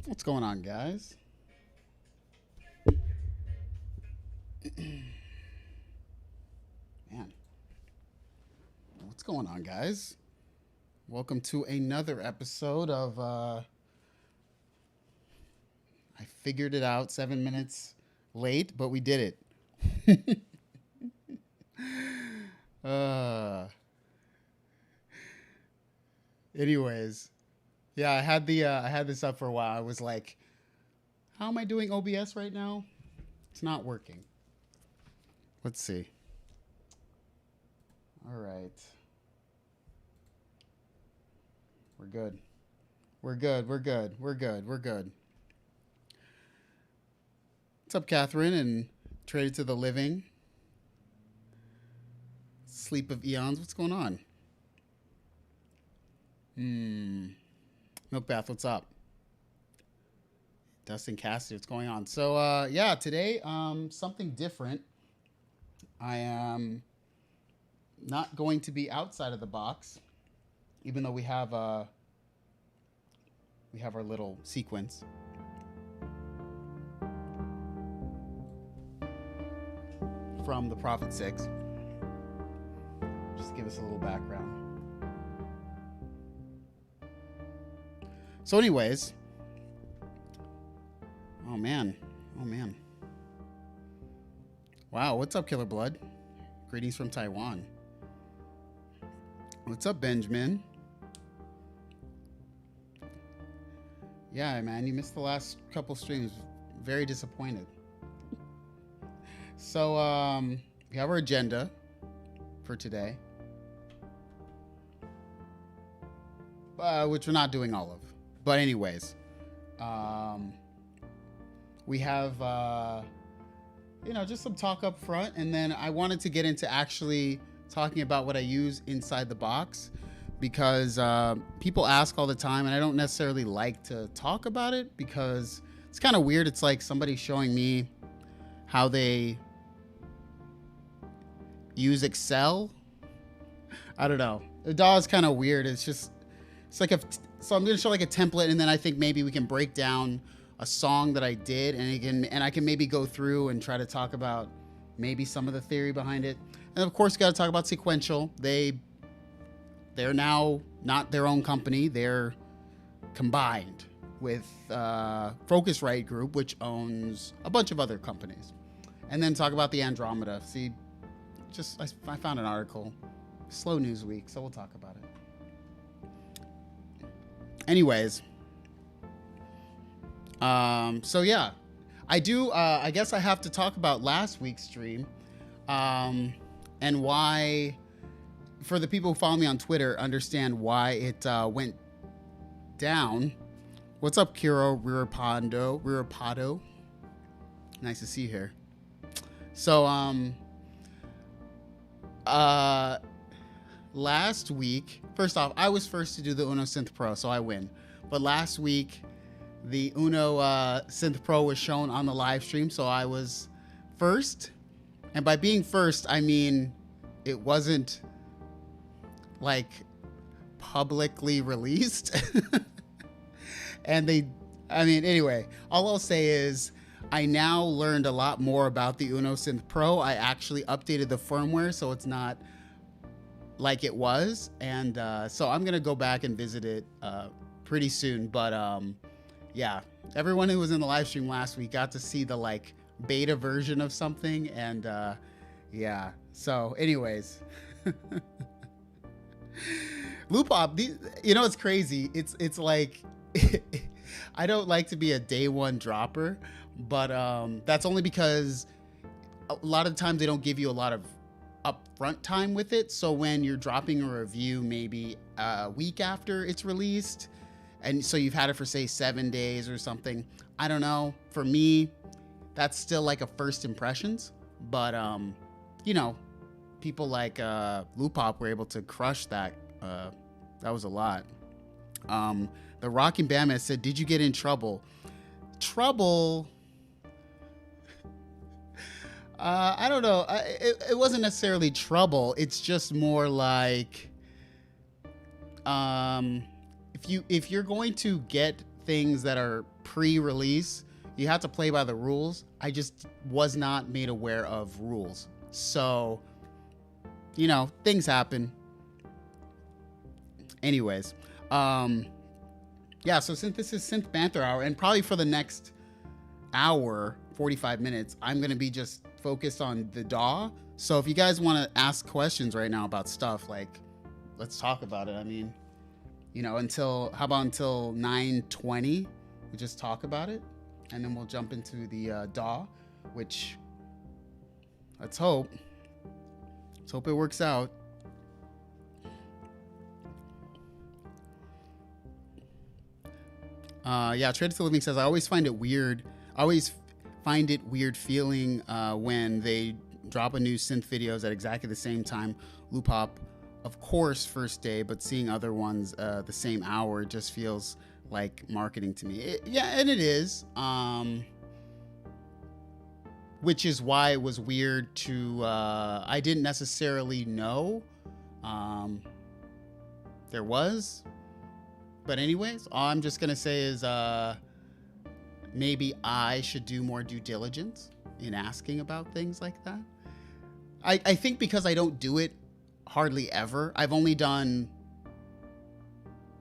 What's going on, guys? Man, what's going on, guys? Welcome to another episode of I figured it out 7 minutes late, but we did it. Anyways, yeah, I had this up for a while. I was like, how am I doing OBS right now? It's not working. Let's see. All right. We're good. We're good. We're good. We're good. We're good. What's up, Catherine? And Traded to the Living. Sleep of Eons. What's going on? Milk Bath, what's up? Dustin Cassidy, what's going on? So, yeah, today, something different. I am not going to be outside of the box, even though we have our little sequence. From the Prophet 6. Just give us a little background. So anyways, oh man. Wow, what's up, Killer Blood? Greetings from Taiwan. What's up, Benjamin? Yeah, man, you missed the last couple streams. Very disappointed. So, we have our agenda for today, which we're not doing all of. But anyways, we have, just some talk up front. And then I wanted to get into actually talking about what I use inside the box, because people ask all the time, and I don't necessarily like to talk about it because it's kind of weird. It's like somebody showing me how they use Excel. I don't know. The DAW is kind of weird. It's like so I'm going to show like a template, and then I think maybe we can break down a song that I did, and I can maybe go through and try to talk about maybe some of the theory behind it. And of course, got to talk about Sequential. They're now not their own company. They're combined with Focusrite Group, which owns a bunch of other companies. And then talk about the Andromeda. See, I found an article. Slow news week, so we'll talk about it. Anyways, so yeah, I guess I have to talk about last week's stream, and why, for the people who follow me on Twitter, understand why it went down. What's up, Kiro Rirapado? Nice to see you here. So, last week, first off, I was first to do the Uno Synth Pro, so I win. But last week, the Uno Synth Pro was shown on the live stream, so I was first. And by being first, I mean it wasn't like publicly released. Anyway, all I'll say is I now learned a lot more about the Uno Synth Pro. I actually updated the firmware, so it's not like it was. And so I'm going to go back and visit it pretty soon. But yeah, everyone who was in the live stream last week got to see the like beta version of something. And yeah, so anyways. Loopop, it's crazy. It's like, I don't like to be a day one dropper, but that's only because a lot of times they don't give you a lot of upfront time with it. So when you're dropping a review maybe a week after it's released, and so you've had it for say 7 days or something, I don't know, for me that's still like a first impressions. But people like Loopop were able to crush that. That was a lot. The Rockin' Bama said, "Did you get in trouble?" Trouble? I don't know. It wasn't necessarily trouble. It's just more like, if you're going to get things that are pre-release, you have to play by the rules. I just was not made aware of rules. So, you know, things happen. Anyways, yeah, so since this is Synth Banter Hour, and probably for the next hour, 45 minutes, I'm going to be just focused on the DAW. So if you guys want to ask questions right now about stuff, like, let's talk about it. I mean, you know, how about until 9:20, we just talk about it, and then we'll jump into the DAW, which, let's hope it works out. Yeah, Traded to Living says, I always find it weird feeling when they drop a new synth videos at exactly the same time. Loopop, of course, first day, but seeing other ones the same hour just feels like marketing to me. Yeah, and it is. Which is why it was weird to, I didn't necessarily know there was. But anyways, all I'm just going to say is maybe I should do more due diligence in asking about things like that. I think because I don't do it hardly ever. I've only done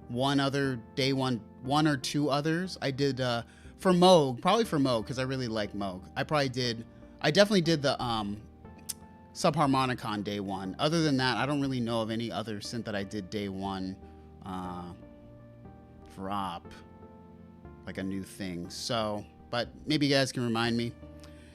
one other day, one or two others. I did for Moog, probably for Moog, because I really like Moog. I definitely did the Subharmonicon day one. Other than that, I don't really know of any other synth that I did day one drop, like a new thing. So, but maybe you guys can remind me.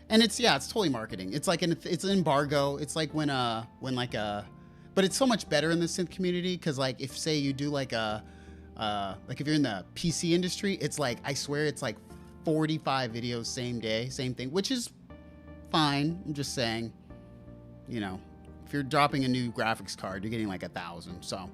And it's totally marketing. It's like it's an embargo. It's like when but it's so much better in the synth community, because like if say you do like if you're in the PC industry, it's like, I swear it's like 45 videos same day, same thing, which is fine. I'm just saying, you know, if you're dropping a new graphics card, you're getting like 1,000. So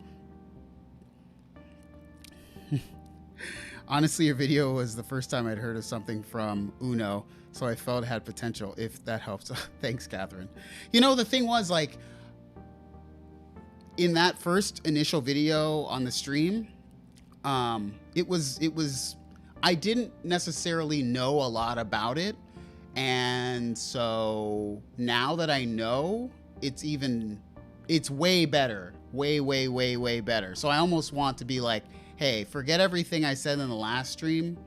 honestly, your video was the first time I'd heard of something from Uno, so I felt it had potential, if that helps. Thanks, Catherine. You know, the thing was, like, in that first initial video on the stream, it was I didn't necessarily know a lot about it, and so now that I know, it's way better, way better. So I almost want to be like, hey, forget everything I said in the last stream,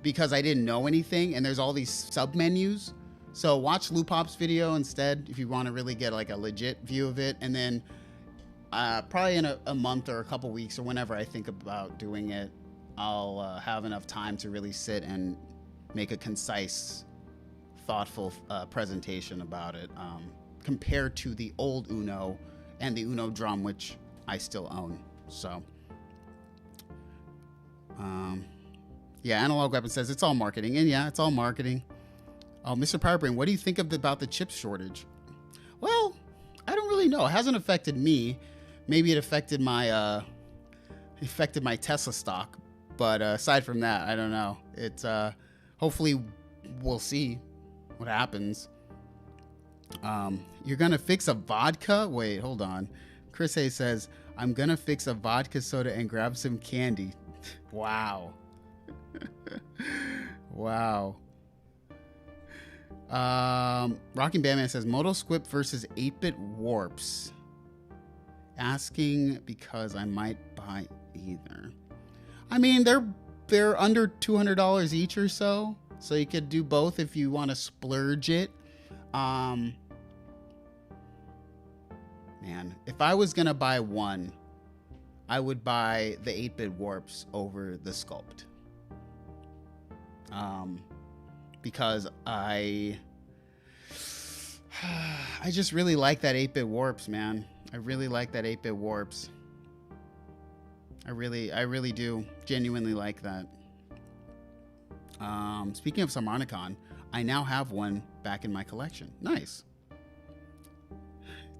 because I didn't know anything, and there's all these sub menus. So watch Loopop's video instead if you want to really get like a legit view of it. And then probably in a month or a couple weeks, or whenever I think about doing it, I'll have enough time to really sit and make a concise, thoughtful presentation about it, compared to the old Uno and the Uno drum, which I still own. So yeah, Analog Weapon says it's all marketing, and yeah, it's all marketing. Oh, Mr. Powerbrain, what do you think about the chip shortage? Well, I don't really know. It hasn't affected me. Maybe it affected my Tesla stock, but aside from that, I don't know. It's hopefully we'll see what happens. You're gonna fix a vodka? Wait, hold on. Chris Hayes says, I'm gonna fix a vodka soda and grab some candy. Wow. Wow. Rockin' Batman says Moto Squip versus 8-bit warps. Asking because I might buy either. I mean, they're under $200 each or so, so you could do both if you want to splurge it. Man, if I was gonna buy one, I would buy the 8-bit warps over the Sculpt. Because I just really like that 8-bit warps, man. I really like that 8-bit warps. I really do genuinely like that. Speaking of Subharmonicon, I now have one back in my collection. Nice.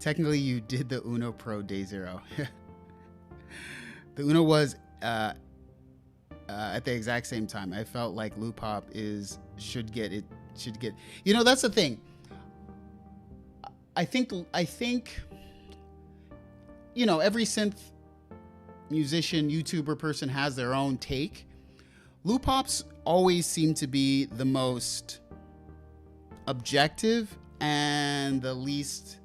Technically, you did the Uno Pro day 0. The Uno was at the exact same time. I felt like Loop Hop should get. You know, that's the thing. I think you know, every synth musician, YouTuber person has their own take. Loop Hops always seem to be the most objective and the least.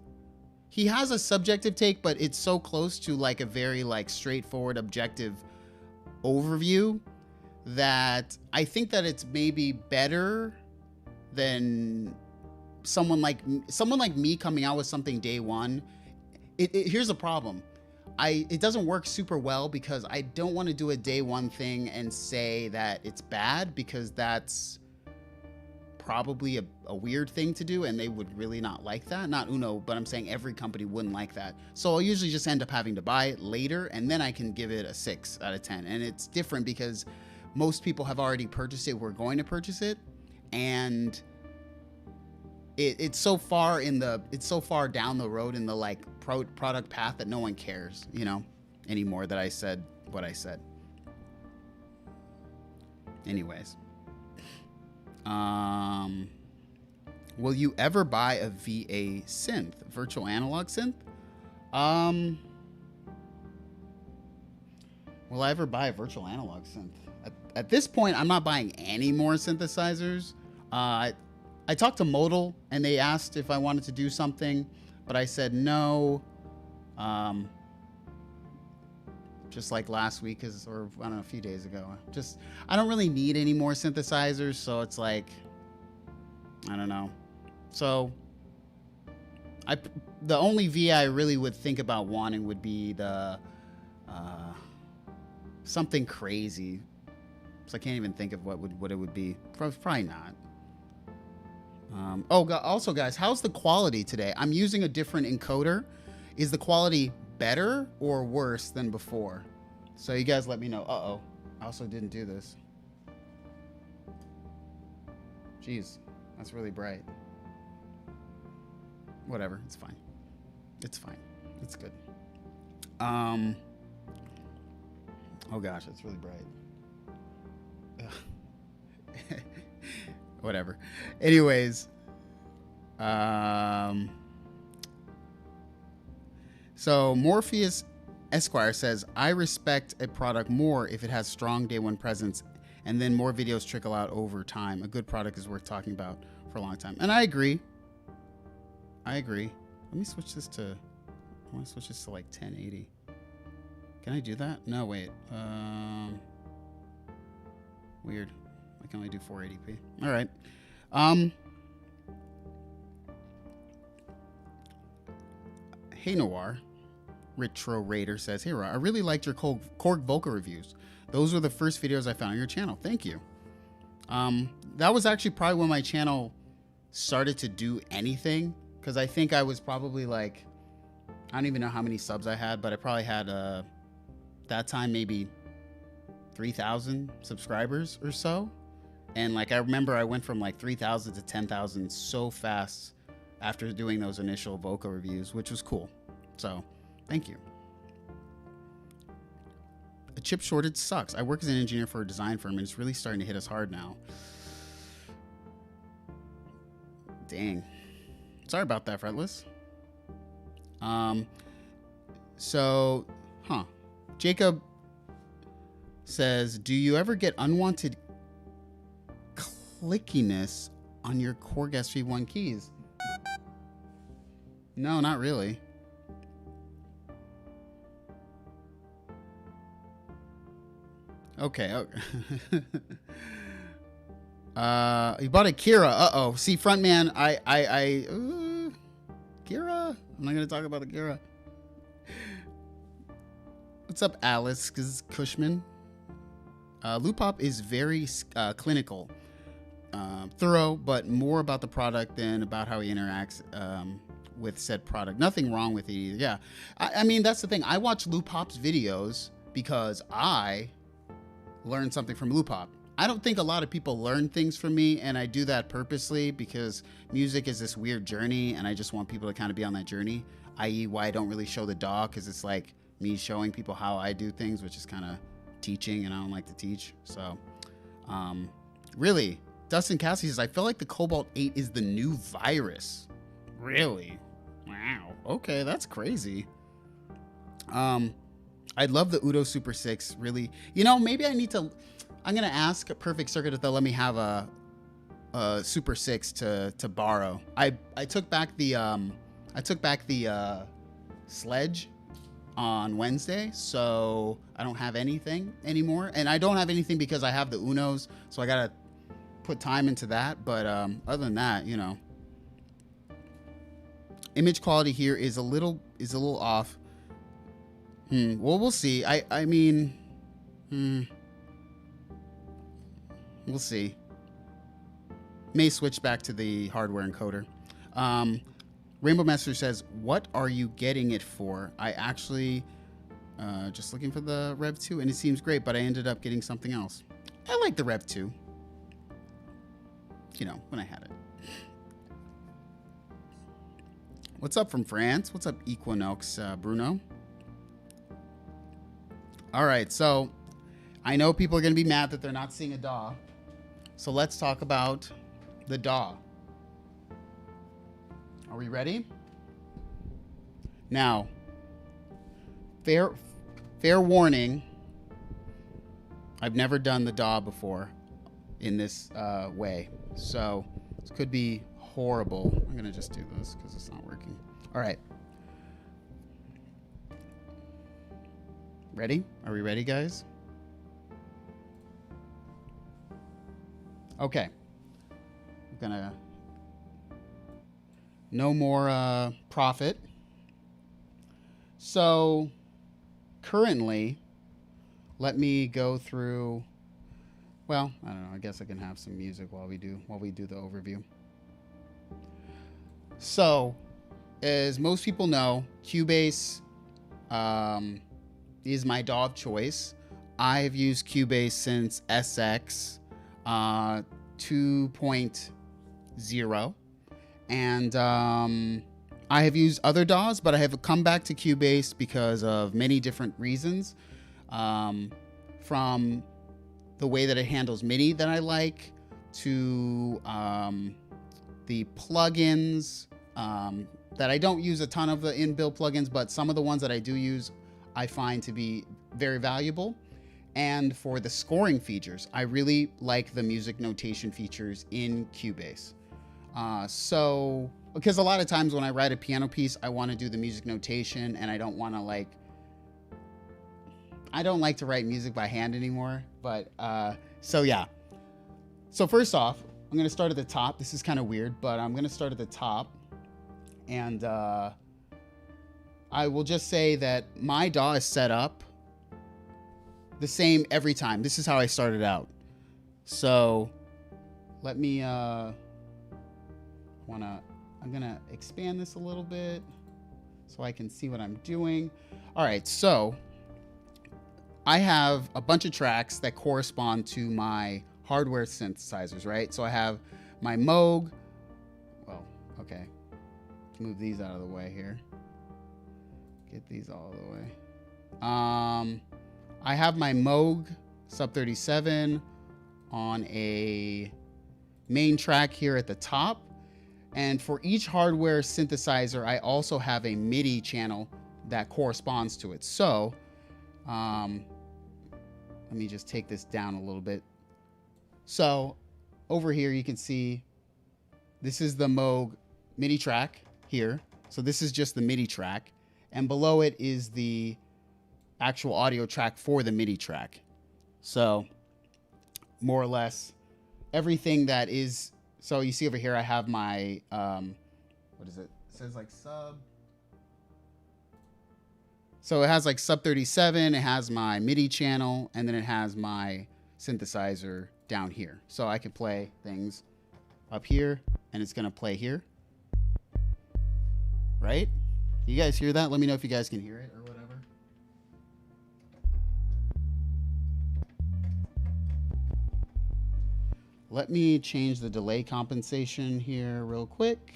He has a subjective take, but it's so close to like a very like straightforward objective overview that I think that it's maybe better than someone like me coming out with something day one. Here's the problem. It doesn't work super well because I don't want to do a day one thing and say that it's bad, because that's probably a weird thing to do and they would really not like that. Not Uno, but I'm saying every company wouldn't like that. So I'll usually just end up having to buy it later and then I can give it a 6 out of 10. And it's different because most people have already purchased it. We're going to purchase it. And it's so far down the road in the like product path that no one cares, you know, anymore that I said what I said. Anyways, will you ever buy a VA synth, virtual analog synth? Will I ever buy a virtual analog synth? At this point, I'm not buying any more synthesizers. I talked to Modal and they asked if I wanted to do something, but I said no. Just like last week, or I don't know, a few days ago. I don't really need any more synthesizers, so it's like, I don't know. So the only VI I really would think about wanting would be the something crazy. So I can't even think of what it would be. Probably not. Also, guys, how's the quality today? I'm using a different encoder. Is the quality better or worse than before? So you guys let me know. Uh-oh. I also didn't do this. Jeez, that's really bright. Whatever, it's fine. It's fine. It's good. Oh gosh, it's really bright. Whatever. Anyways, so Morpheus Esquire says, I respect a product more if it has strong day one presence and then more videos trickle out over time. A good product is worth talking about for a long time. And I agree. Let me switch this to, I want to switch this to like 1080. Can I do that? No, wait. Weird. I can only do 480p. All right. Hey Noir, Retro Raider says, hey Ra, I really liked your Korg vocal reviews. Those were the first videos I found on your channel. Thank you. That was actually probably when my channel started to do anything, because I think I was probably like, I don't even know how many subs I had, but I probably had that time maybe 3,000 subscribers or so. And like, I remember I went from like 3,000 to 10,000 so fast after doing those initial vocal reviews, which was cool. So thank you. A chip shortage sucks. I work as an engineer for a design firm and it's really starting to hit us hard now. Dang. Sorry about that, Fretless. Jacob says, do you ever get unwanted clickiness on your Korg SV1 keys? No, not really. Okay. You bought a Kira. Uh-oh. See, frontman, Kira? I'm not going to talk about the Kira. What's up, Alice? Because Cushman. Loop Hop is very clinical, thorough, but more about the product than about how he interacts with said product. Nothing wrong with it either. Yeah. I mean, that's the thing. I watch Loop Hop's videos because I learned something from Loop Hop. I don't think a lot of people learn things from me, and I do that purposely because music is this weird journey, and I just want people to kind of be on that journey, i.e. why I don't really show the DAW, because it's like me showing people how I do things, which is kind of teaching, and I don't like to teach. So, really, Dustin Cassie says, I feel like the Cobalt 8 is the new virus. Really? Wow. Okay, that's crazy. I'd love the Udo Super 6, really. You know, maybe I need to... I'm gonna ask Perfect Circuit if they'll let me have a Super 6 to borrow. I took back the Sledge on Wednesday, so I don't have anything anymore, and I don't have anything because I have the Unos, so I gotta put time into that. But other than that, you know, image quality here is a little off. Well, we'll see. I mean. We'll see. May switch back to the hardware encoder. Rainbow Master says, what are you getting it for? I actually just looking for the Rev 2, and it seems great, but I ended up getting something else. I like the Rev 2. You know, when I had it. What's up from France? What's up, Equinox Bruno? All right, so I know people are going to be mad that they're not seeing a DAW. So let's talk about the DAW. Are we ready? Now, fair warning, I've never done the DAW before in this way. So this could be horrible. I'm going to just do this because it's not working. All right. Ready? Are we ready, guys? Okay. I'm gonna no more profit. So currently, let me go through. Well, I don't know. I guess I can have some music while we do the overview. So, as most people know, CUBASE is my DAW of choice. I've used CUBASE since SX 2.0, and I have used other DAWs, but I have come back to CUBASE because of many different reasons, from the way that it handles MIDI that I like, to the plugins that I don't use a ton of the inbuilt plugins, but some of the ones that I do use I find to be very valuable. And for the scoring features, I really like the music notation features in CUBASE. So, because a lot of times when I write a piano piece, I want to do the music notation, and I don't want to I don't like to write music by hand anymore. But, so yeah. So first off, I'm going to start at the top. This is kind of weird, but I'm going to start at the top. And I will just say that my DAW is set up the same every time. This is how I started out. So let me I'm gonna expand this a little bit so I can see what I'm doing. All right, so I have a bunch of tracks that correspond to my hardware synthesizers, right? So I have my Moog. Well, okay, let's move these out of the way here. Get these all the way. I have my Moog Sub 37 on a main track here at the top. And for each hardware synthesizer, I also have a MIDI channel that corresponds to it. So, let me just take this down a little bit. So, over here you can see this is the Moog MIDI track here. So this is just the MIDI track. And below it is the actual audio track for the MIDI track. So more or less everything that is, so you see over here I have my what is it? It says like sub. So it has like sub 37, it has my MIDI channel, and then it has my synthesizer down here. So I can play things up here and it's gonna play here. Right? You guys hear that? Let me know if you guys can hear it or whatever. let me change the delay compensation here real quick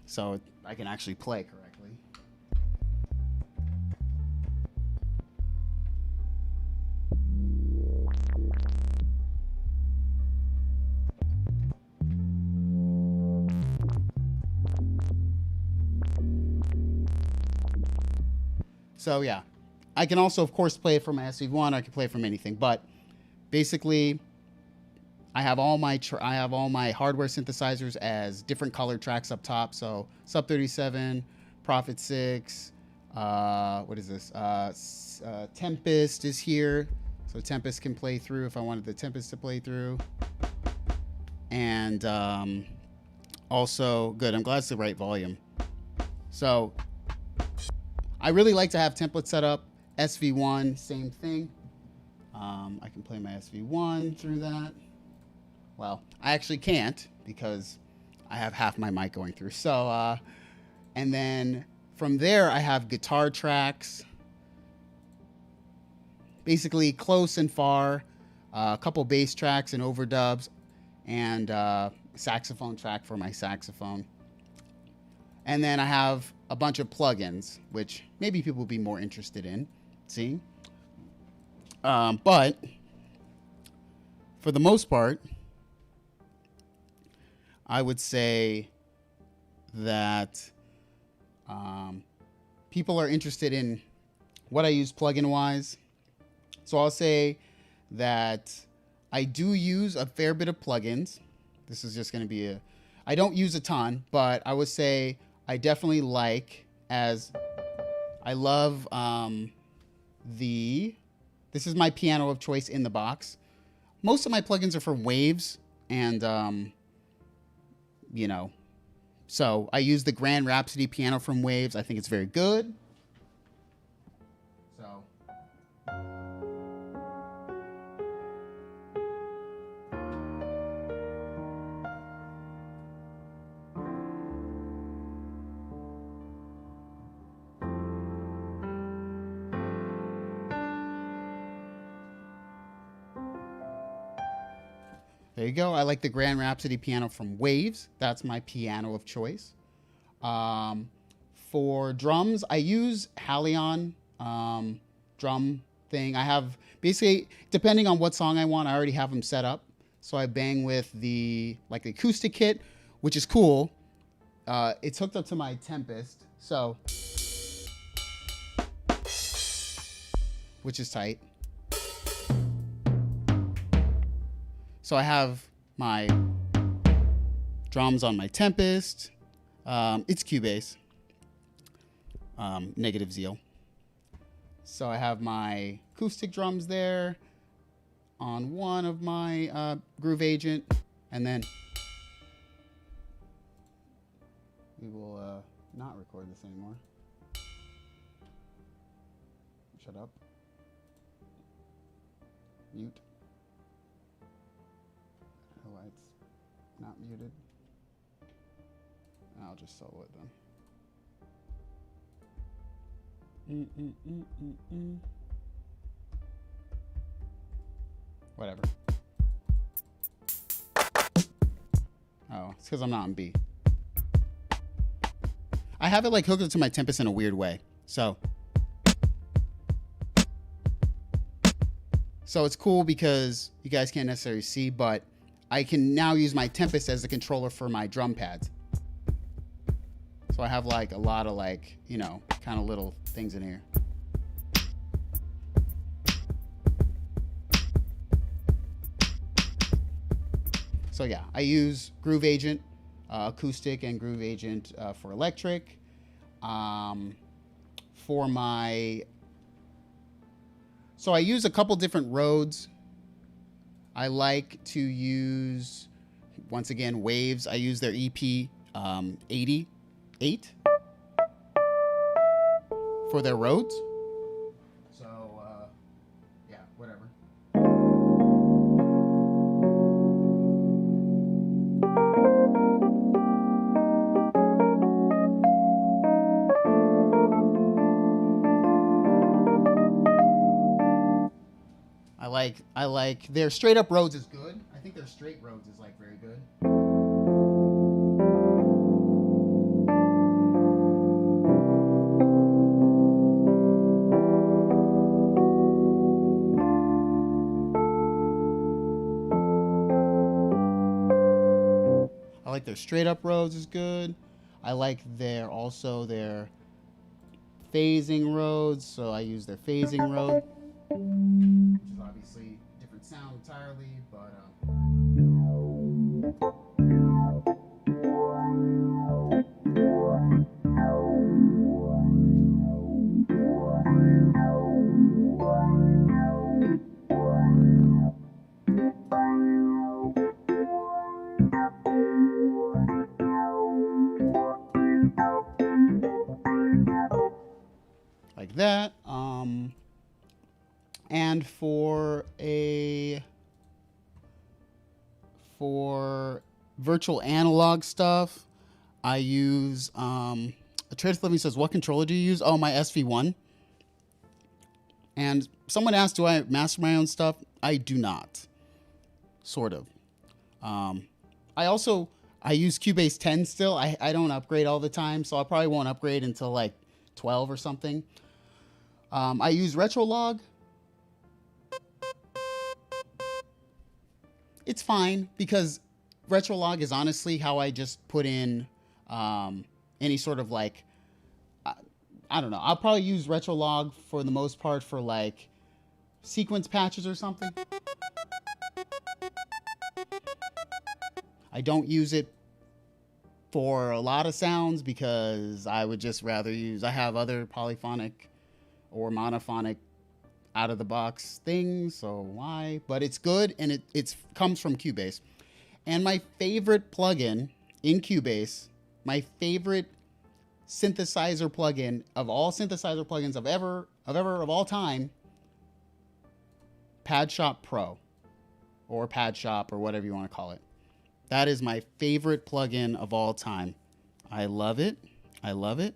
so I can actually play correctly. So yeah, I can also, of course, play it from my SV1. I can play it from anything, but basically, I have all my hardware synthesizers as different colored tracks up top. So Sub 37, Prophet 6. What is this? Tempest is here, so Tempest can play through if I wanted the Tempest to play through. And also, good. I'm glad it's the right volume. So I really like to have templates set up. SV1, same thing. I can play my SV1 through that. Well, I actually can't because I have half my mic going through. So, and then from there, I have guitar tracks, basically close and far, a couple bass tracks and overdubs, and saxophone track for my saxophone. And then I have a bunch of plugins, which maybe people will be more interested in seeing. But for the most part, I would say that people are interested in what I use plugin-wise. So I'll say that I do use a fair bit of plugins. This is just going to be I don't use a ton, but I would say I definitely like, as I love this is my piano of choice in the box. Most of my plugins are for Waves and, you know, so I use the Grand Rhapsody piano from Waves. I think it's very good. So. There you go. I like the Grand Rhapsody piano from Waves. That's my piano of choice. For drums, I use Halion drum thing. I have basically, depending on what song I want, I already have them set up. So I bang with the acoustic kit, which is cool. It's hooked up to my Tempest, so which is tight. So I have my drums on my Tempest. It's CUBASE. Negative Zeal. So I have my acoustic drums there on one of my Groove Agent. And then we will not record this anymore. Shut up. Mute. Oh, it's not muted. I'll just solo it then. Whatever. Oh, it's because I'm not on B. I have it like hooked up to my Tempest in a weird way. So it's cool because you guys can't necessarily see, but I can now use my Tempest as the controller for my drum pads. So I have like a lot of like, you know, kind of little things in here. So yeah, I use Groove Agent, acoustic, and Groove Agent for electric. For my, so I use a couple different Rhodes. I like to use, once again, Waves. I use their EP 88 for their Rhodes. So, yeah, whatever. I like their straight up Rhodes is good. I think their straight Rhodes is like very good. I like their straight up Rhodes is good. I like their phasing Rhodes, so I use their phasing Rhodes, which is obviously a different sound entirely, but like that. And for virtual analog stuff, I use Trace Living says, what controller do you use? Oh, my SV1. And someone asked, do I master my own stuff? I do not. Sort of. I use CUBASE 10 still. I don't upgrade all the time, so I probably won't upgrade until like 12 or something. I use RetroLog. It's fine because RetroLog is honestly how I just put in any sort of like, I don't know. I'll probably use RetroLog for the most part for like sequence patches or something. I don't use it for a lot of sounds because I would just rather use, I have other polyphonic or monophonic out of the box things, so why? But it's good, and it comes from CUBASE. And my favorite plugin in CUBASE, my favorite synthesizer plugin of all synthesizer plugins of all time, Pad Shop Pro or Pad Shop or whatever you want to call it. That is my favorite plugin of all time. I love it. I love it.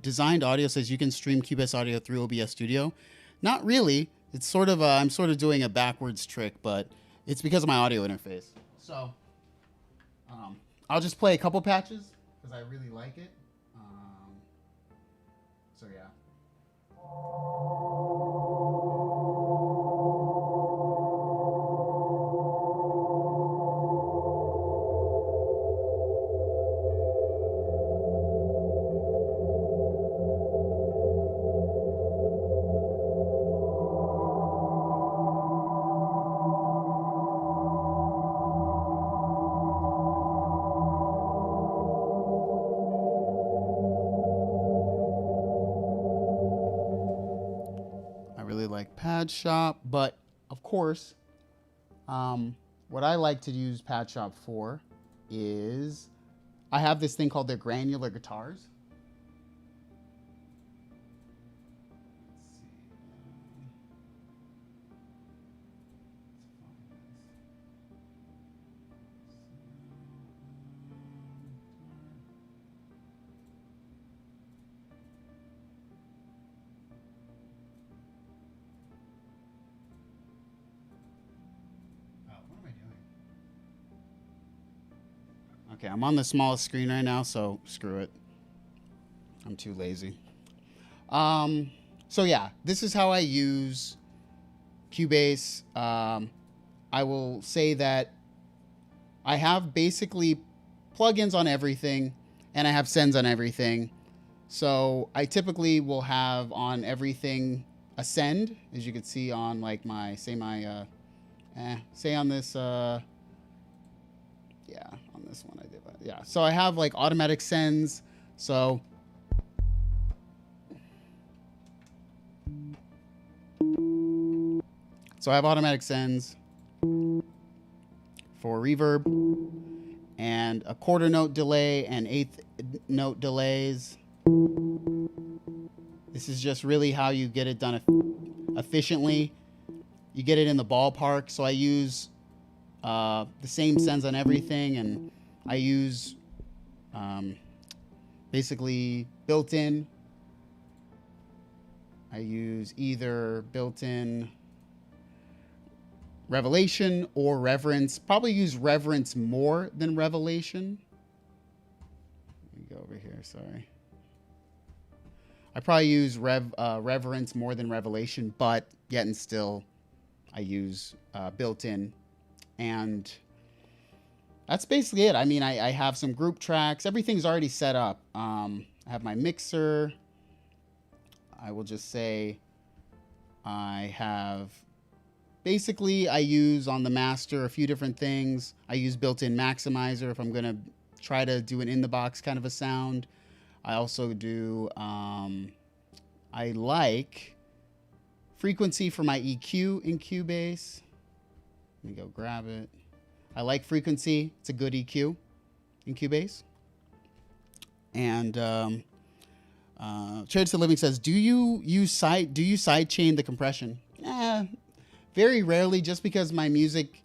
Designed Audio says you can stream CUBASE audio through OBS Studio. Not really. It's sort of I'm sort of doing a backwards trick, but it's because of my audio interface. So I'll just play a couple patches because I really like it. So yeah. Like Pad Shop, but of course, what I like to use Pad Shop for is I have this thing called their granular guitars. Okay, I'm on the smallest screen right now, so screw it. I'm too lazy. So yeah, this is how I use CUBASE. I will say that I have basically plugins on everything, and I have sends on everything. So I typically will have on everything a send, as you can see on like my, say on this, yeah, on this one I did that. Yeah, so I have like automatic sends. So I have automatic sends for reverb and a quarter note delay and eighth note delays. This is just really how you get it done efficiently. You get it in the ballpark. So I use the same sends on everything, and I use basically built-in. I use either built-in Revelation or Reverence. Probably use Reverence more than Revelation. Let me go over here, sorry. I probably use Reverence more than Revelation, but yet and still I use built-in. And that's basically it. I mean, I have some group tracks. Everything's already set up. I have my mixer. I will just say I have... Basically, I use on the master a few different things. I use built-in maximizer if I'm going to try to do an in-the-box kind of a sound. I also do, I like frequency for my EQ in CUBASE. Let me go grab it. I like frequency. It's a good EQ in CUBASE. And Charity to Living says, do you sidechain the compression? Very rarely, just because my music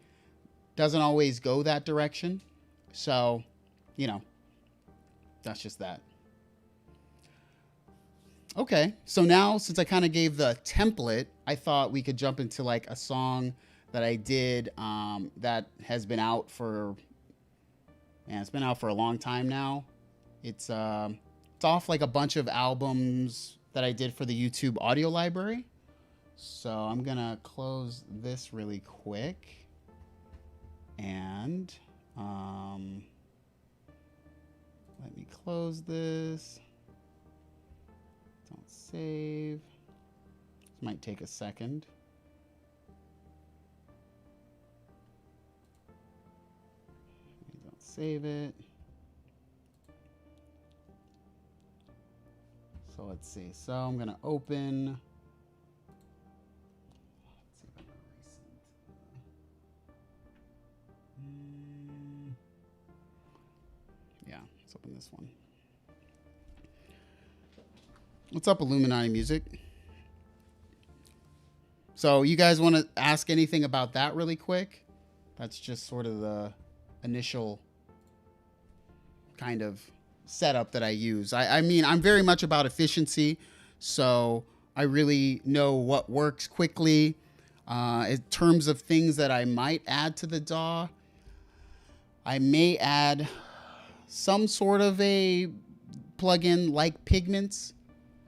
doesn't always go that direction. So, you know, that's just that. Okay, so now since I kind of gave the template, I thought we could jump into like a song that I did that has been out for, it's been out for a long time now. It's off like a bunch of albums that I did for the YouTube audio library. So I'm gonna close this really quick and let me close this. Don't save. This might take a second. Don't save it. So let's see. So I'm gonna open. Yeah, let's open this one. What's up, Illuminati Music? So you guys want to ask anything about that really quick? That's just sort of the initial kind of setup that I use. I mean, I'm very much about efficiency, so I really know what works quickly. In terms of things that I might add to the DAW, I may add some sort of a plugin like Pigments.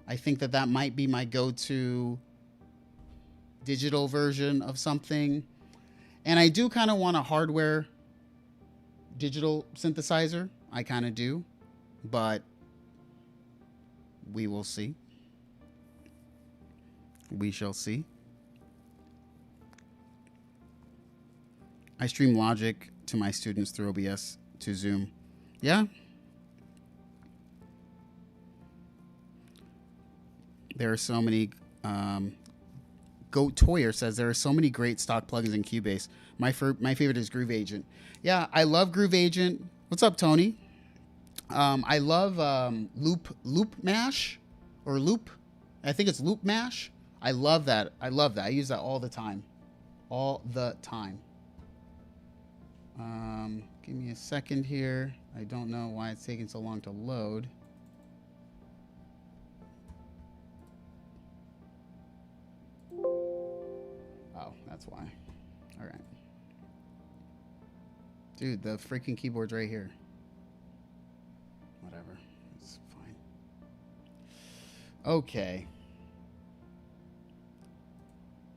I think that that might be my go-to digital version of something. And I do kind of want a hardware digital synthesizer. I kind of do, but we will see. We shall see. I stream Logic to my students through OBS to Zoom. Yeah. There are so many, Goat Toyer says there are so many great stock plugins in CUBASE. My favorite is Groove Agent. Yeah, I love Groove Agent. What's up, Tony? I love Loop Mash or Loop. I think it's Loop Mash. I love that. I love that. I use that all the time. All the time. Give me a second here. I don't know why it's taking so long to load. Oh, that's why. All right. Dude, the freaking keyboard's right here. Whatever. It's fine. Okay.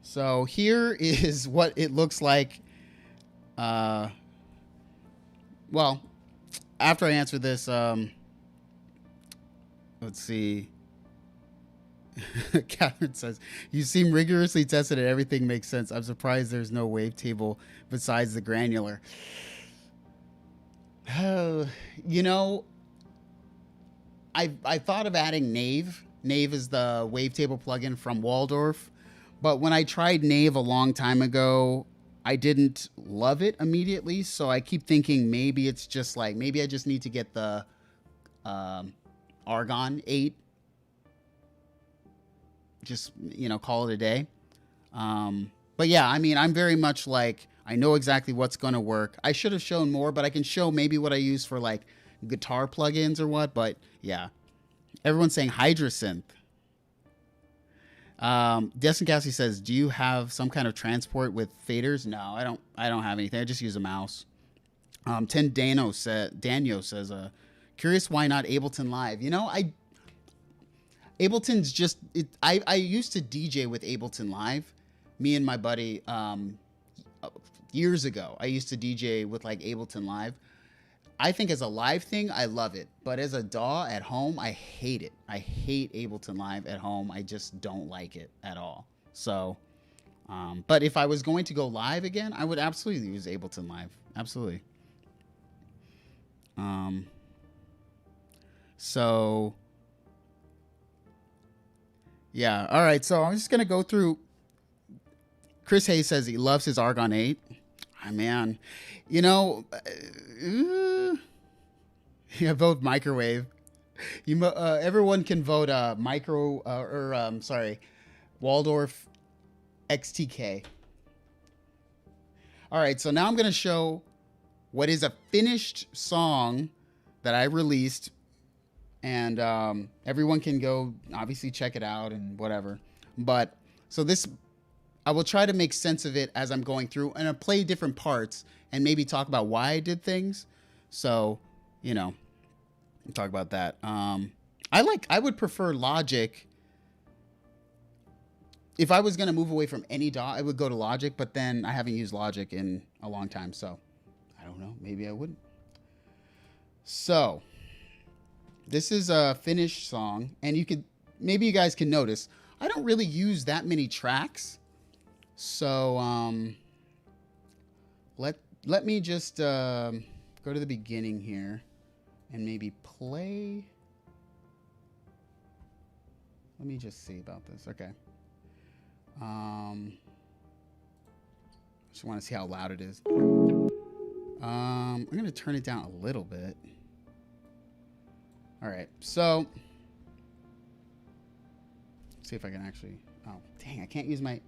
So here is what it looks like. Well, after I answer this, let's see. Catherine says, you seem rigorously tested and everything makes sense. I'm surprised there's no wavetable besides the granular. You know, I thought of adding Nave. Nave is the wavetable plugin from Waldorf. But when I tried Nave a long time ago, I didn't love it immediately. So I keep thinking maybe it's just like, maybe I just need to get the Argon 8. Just, you know, call it a day. But yeah, I mean, I'm very much like, I know exactly what's going to work. I should have shown more, but I can show maybe what I use for like guitar plugins or what. But yeah, everyone's saying Hydra Synth. Destin Cassie says, "Do you have some kind of transport with faders?" No, I don't. I don't have anything. I just use a mouse. Danyo says, "Curious why not Ableton Live?" You know, Ableton's just it. I used to DJ with Ableton Live. Me and my buddy years ago, I used to DJ with like Ableton Live. I think as a live thing, I love it. But as a DAW at home, I hate it. I hate Ableton Live at home. I just don't like it at all. So, but if I was going to go live again, I would absolutely use Ableton Live. Absolutely. So, yeah. All right. So I'm just going to go through. Chris Hayes says he loves his Argon 8. Oh, man. You know, yeah, vote microwave. Everyone can vote Waldorf XTK. All right, so now I'm going to show what is a finished song that I released, and everyone can go obviously check it out and whatever. But so this, I will try to make sense of it as I'm going through, and I'll play different parts and maybe talk about why I did things. So, you know, talk about that. I would prefer Logic. If I was going to move away from any DAW, I would go to Logic, but then I haven't used Logic in a long time, so I don't know. Maybe I wouldn't. So this is a finished song, and maybe you guys can notice, I don't really use that many tracks. So let me just go to the beginning here and maybe play. Let me just see about this. Okay. Just want to see how loud it is. I'm going to turn it down a little bit. All right. So see if I can actually, oh, dang, I can't use my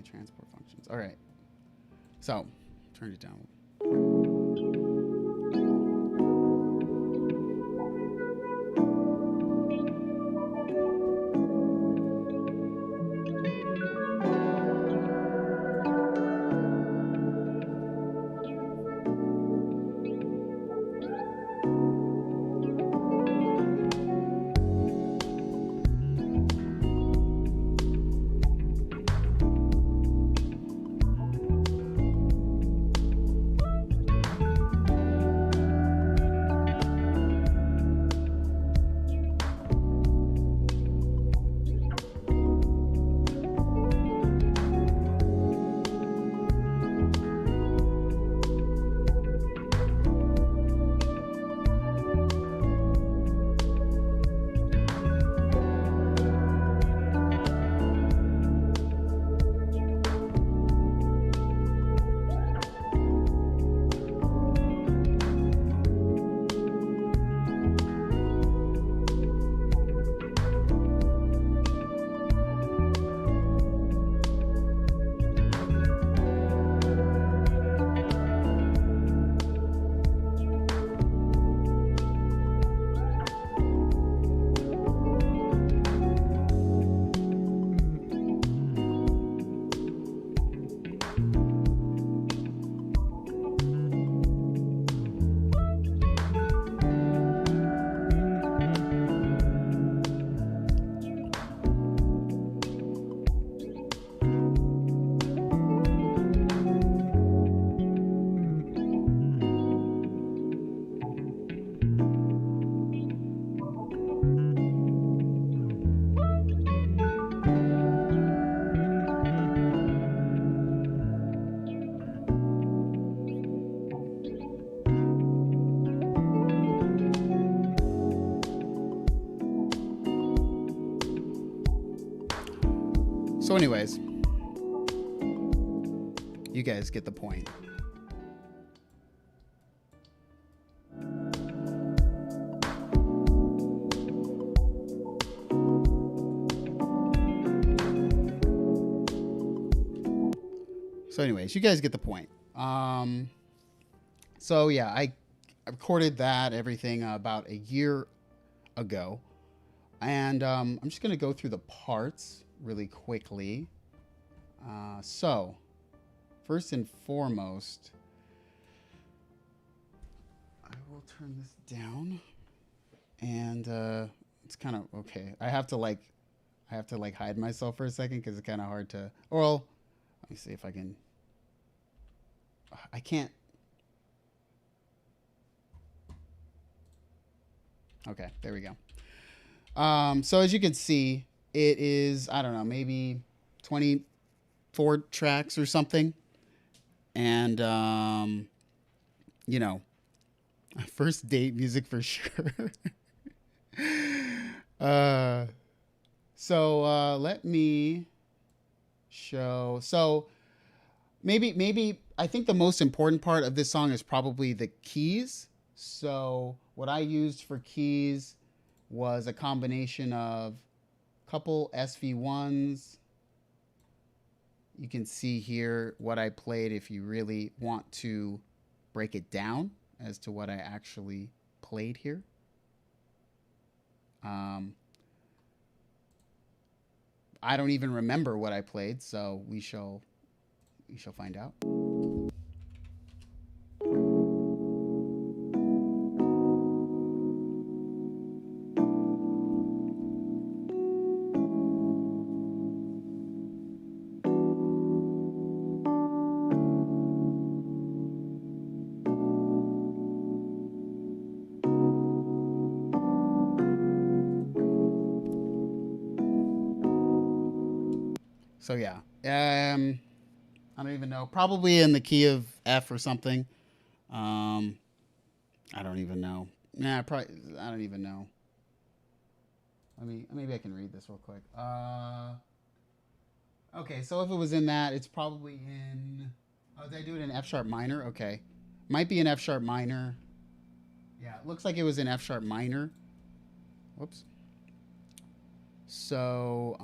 transport functions. All right. So turn it down. So anyways, you guys get the point. So anyways, you guys get the point. So yeah, I recorded that everything about a year ago. And I'm just going to go through the parts really quickly. So, first and foremost, I will turn this down. And it's kind of okay. I have to like hide myself for a second because it's kind of hard to. Well, let me see if I can. I can't. Okay, there we go. So as you can see, it is, I don't know, maybe 24 tracks or something. And, you know, first date music for sure. So let me show. So maybe I think the most important part of this song is probably the keys. So what I used for keys was a combination of a couple SV1s. You can see here what I played if you really want to break it down as to what I actually played here. I don't even remember what I played, so we shall find out. So yeah, I don't even know. Probably in the key of F or something. I don't even know. Nah, probably. I don't even know. Maybe I can read this real quick. Okay, so if it was in that, it's probably in. Oh, did I do it in F sharp minor? Okay, might be in F sharp minor. Yeah, it looks like it was in F sharp minor. Whoops. So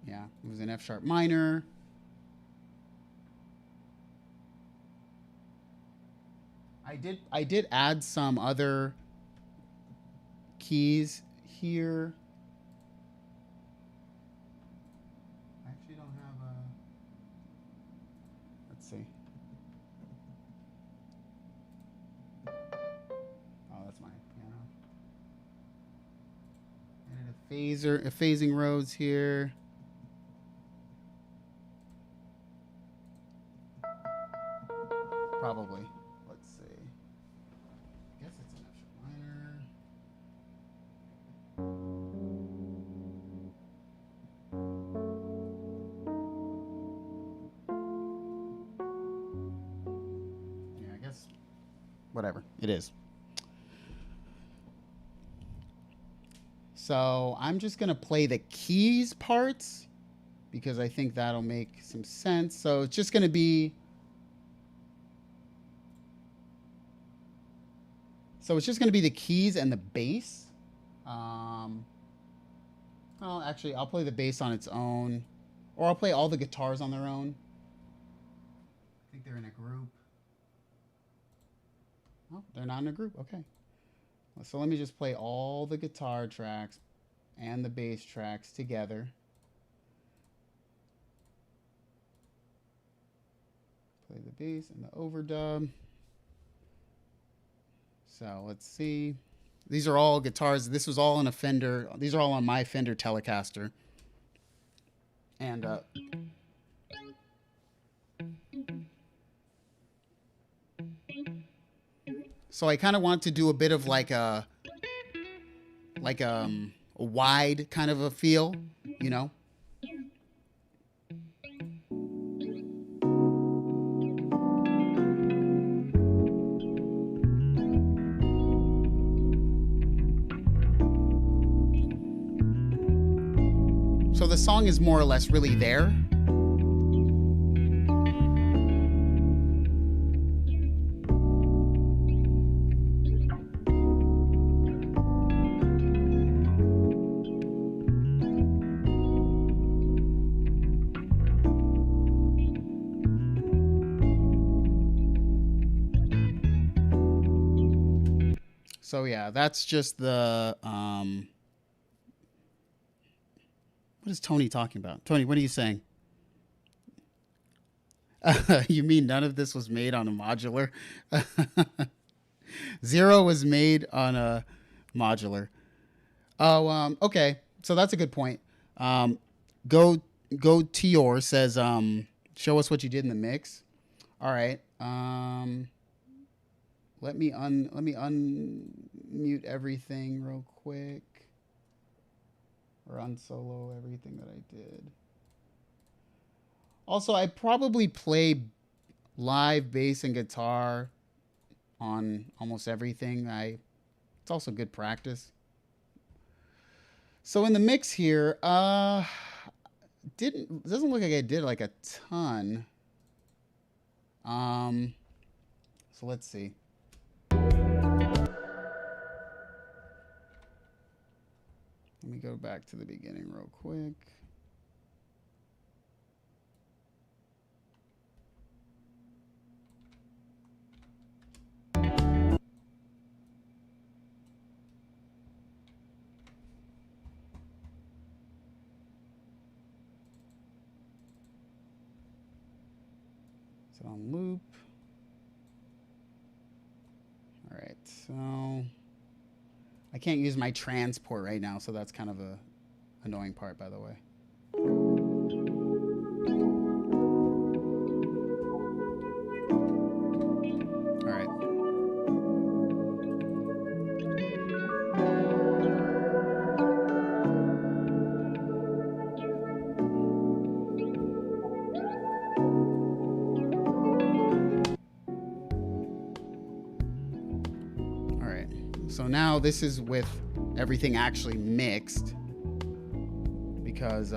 yeah, it was in F sharp minor. I did add some other keys here. I actually don't have a. Let's see. Oh, that's my piano. Added a phasing rows here. Probably. Let's see. I guess it's an F sharp minor. Yeah, I guess. Whatever. It is. So I'm just going to play the keys parts because I think that'll make some sense. So it's just going to be. So it's just going to be the keys and the bass. Well, actually, I'll play the bass on its own. Or I'll play all the guitars on their own. I think they're in a group. Oh, they're not in a group. Okay. So let me just play all the guitar tracks and the bass tracks together. Play the bass and the overdub. So let's see. These are all guitars. This was all in a Fender. These are all on my Fender Telecaster. And so I kind of want to do a bit of like a wide kind of a feel, you know. So the song is more or less really there. So yeah, that's just the what is Tony talking about? Tony, what are you saying? You mean none of this was made on a modular? Zero was made on a modular. Oh, okay. So that's a good point. Go Tior says, show us what you did in the mix. All right. Let me unmute everything real quick, or unsolo everything that I did. Also, I probably play live bass and guitar on almost everything. It's also good practice. So in the mix here, it doesn't look like I did like a ton. So let's see. Let me go back to the beginning real quick. Is it on loop? All right, so I can't use my transport right now, so that's kind of a annoying part, by the way. All right. So now this is with everything actually mixed, because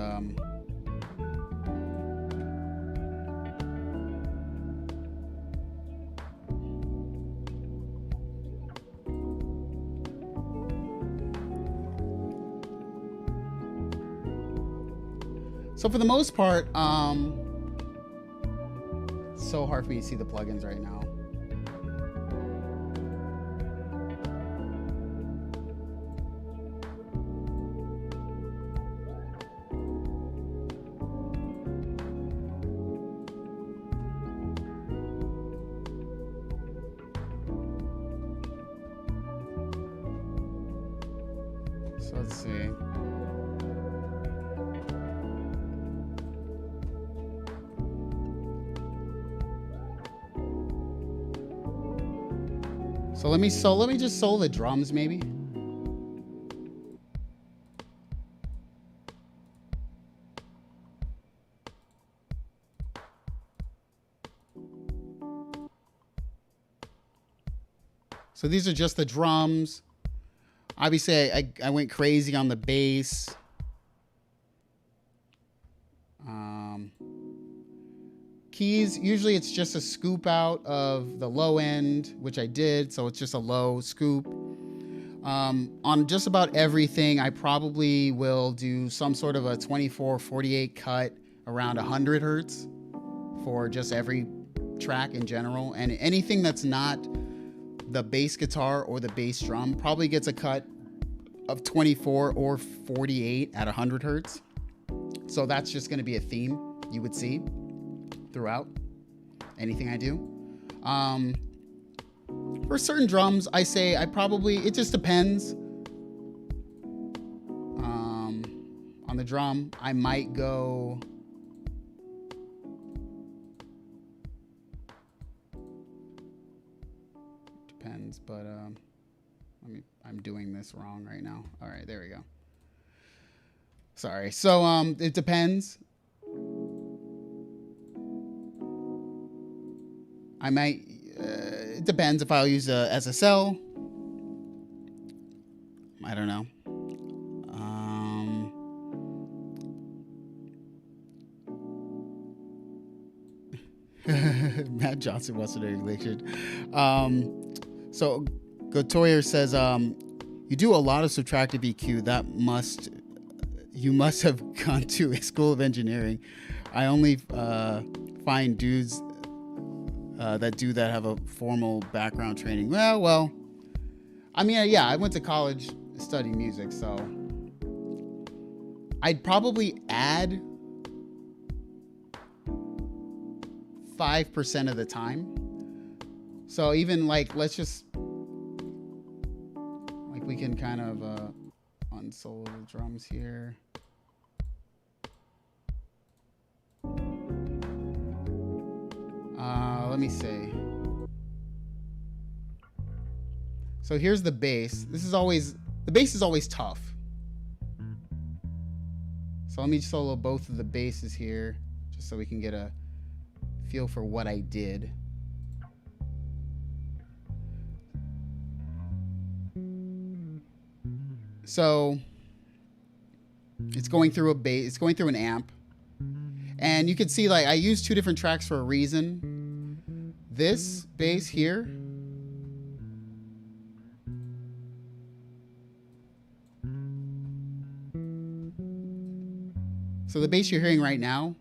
so for the most part, it's so hard for me to see the plugins right now. So let's see. So let me just solo the drums maybe. So these are just the drums. Obviously, I went crazy on the bass. Keys, usually it's just a scoop out of the low end, which I did, so it's just a low scoop. On just about everything, I probably will do some sort of a 24-48 cut around 100 hertz for just every track in general. And anything that's not the bass guitar or the bass drum probably gets a cut of 24 or 48 at 100 hertz. So that's just going to be a theme you would see throughout anything I do. For certain drums, I say it just depends. On the drum, I might go depends, but I'm doing this wrong right now. All right, there we go. Sorry. So it depends. I might it depends if I'll use a SSL. I don't know. Matt Johnson wants to know relation. So Gotoyer says, you do a lot of subtractive EQ. You must have gone to a school of engineering. I only find dudes that do that have a formal background training. Well, I mean, yeah, I went to college studying music, so I'd probably add 5% of the time. So even like, let's just, like we can kind of unsolo the drums here. Let me see. So here's the bass. This is always, the bass is always tough. So let me solo both of the basses here, just so we can get a feel for what I did. So it's going through a bass, it's going through an amp. And you can see like I used 2 different tracks for a reason. This bass here, so the bass you're hearing right now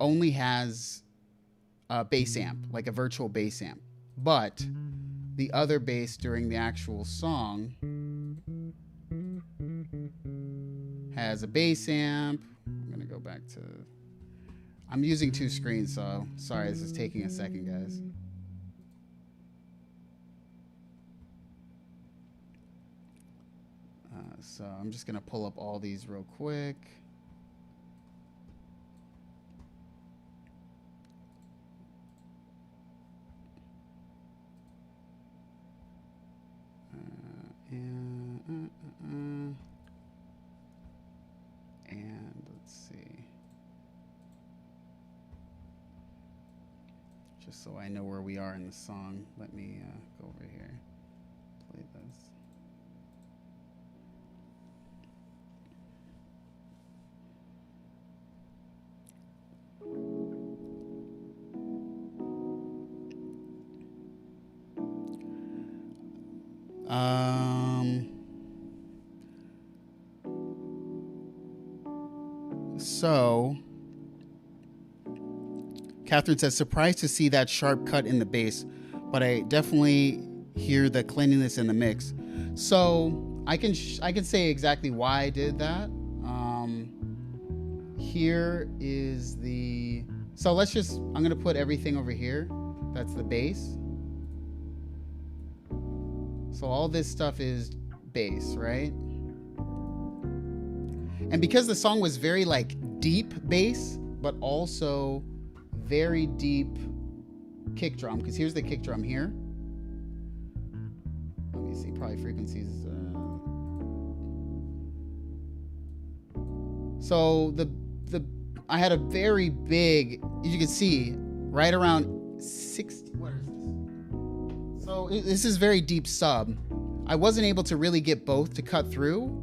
only has a bass amp, like a virtual bass amp. But the other bass during the actual song has a bass amp. I'm gonna go back to, I'm using 2 screens, so sorry, this is taking a second, guys. So I'm just gonna pull up all these real quick. And let's see. Just so I know where we are in the song, let me go over here, play this. So Catherine says, surprised to see that sharp cut in the bass, but I definitely hear the cleanliness in the mix. So I can say exactly why I did that. Here is the, so let's just, I'm gonna put everything over here. That's the bass. So all this stuff is bass, right? And because the song was very like deep bass, but also very deep kick drum, because here's the kick drum here. Let me see, probably frequencies. So I had a very big, as you can see, right around 60. What is this? So this is very deep sub. I wasn't able to really get both to cut through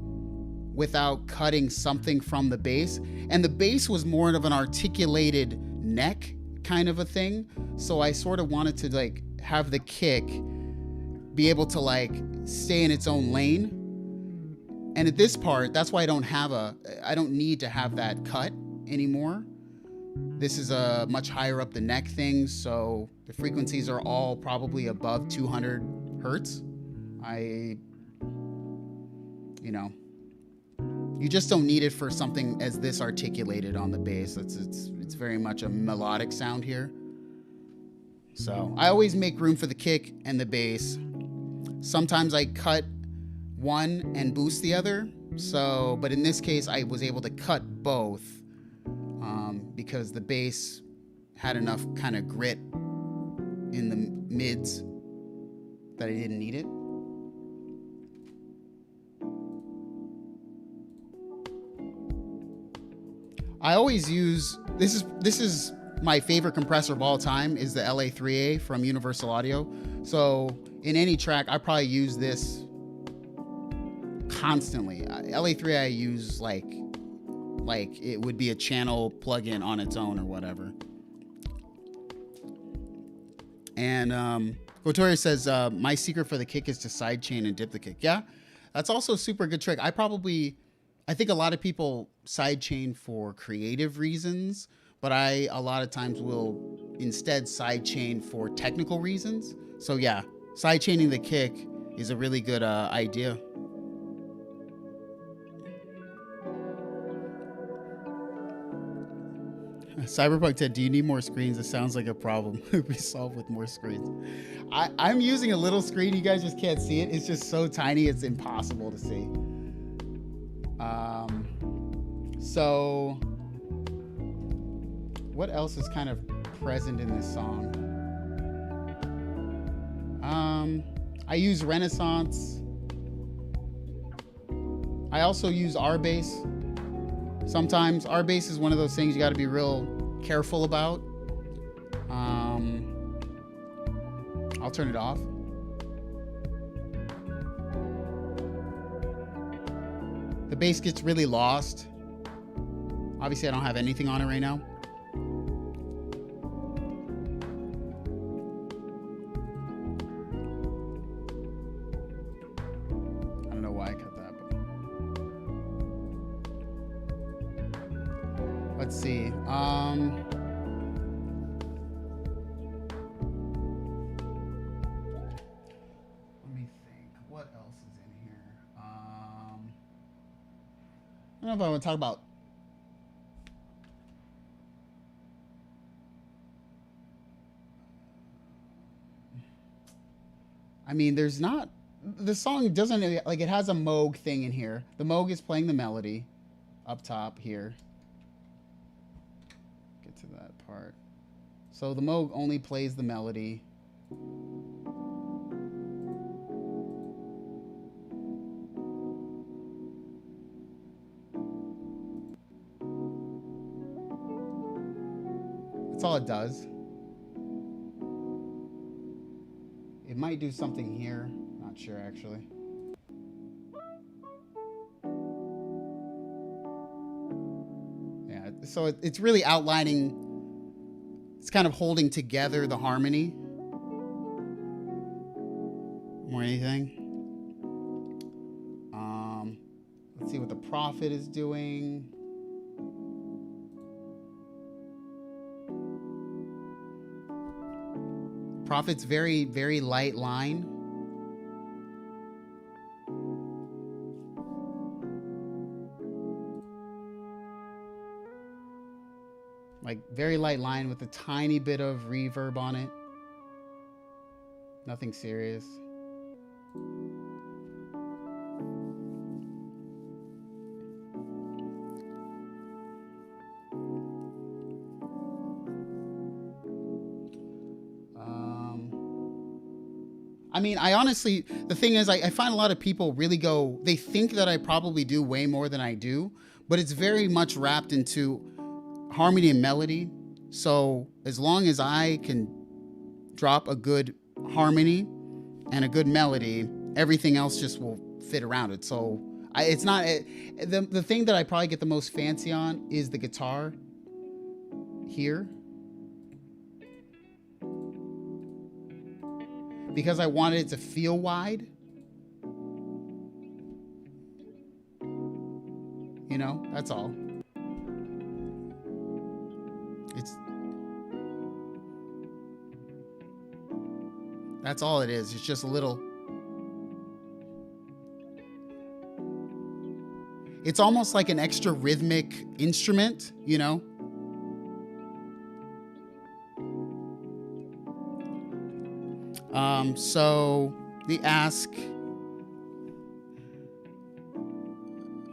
without cutting something from the bass. And the bass was more of an articulated neck kind of a thing. So I sort of wanted to like have the kick be able to like stay in its own lane. And at this part, that's why I don't need to have that cut anymore. This is a much higher up the neck thing. So the frequencies are all probably above 200 Hertz. You just don't need it for something as this articulated on the bass. It's very much a melodic sound here. So I always make room for the kick and the bass. Sometimes I cut one and boost the other. So, but in this case, I was able to cut both because the bass had enough kind of grit in the mids that I didn't need it. I always use, this is my favorite compressor of all time, is the LA3A from Universal Audio. So in any track, I probably use this constantly. LA3A I use like it would be a channel plugin on its own or whatever. And Kotori says, my secret for the kick is to sidechain and dip the kick. Yeah, that's also a super good trick. I think a lot of people sidechain for creative reasons, but I a lot of times will instead sidechain for technical reasons. So yeah, sidechaining the kick is a really good idea. Cyberpunk 10, do you need more screens? It sounds like a problem. It'll be solved with more screens. I'm using a little screen. You guys just can't see it. It's just so tiny, it's impossible to see. So what else is kind of present in this song? I use Renaissance. I also use R-Bass. Sometimes R-Bass is one of those things you got to be real careful about. I'll turn it off. The bass gets really lost. Obviously, I don't have anything on it right now. I don't know why I cut that, but let's see. Let me think. What else is in here? I don't know if I want to talk about. I mean, there's not. The song doesn't, like, it has a Moog thing in here. The Moog is playing the melody up top here. Get to that part. So the Moog only plays the melody. That's all it does. It might do something here. Not sure, actually. Yeah, so it's really outlining. It's kind of holding together the harmony more than anything. Let's see what the Prophet is doing. Prophet's very, very light line. Like very light line with a tiny bit of reverb on it. Nothing serious. I mean, I honestly, the thing is, I find a lot of people really go, they think that I probably do way more than I do, but it's very much wrapped into harmony and melody. So as long as I can drop a good harmony and a good melody, everything else just will fit around it. So it's not, the thing that I probably get the most fancy on is the guitar here. Because I wanted it to feel wide. You know, that's all. That's all it is. It's just a little. It's almost like an extra rhythmic instrument, you know? So the ask.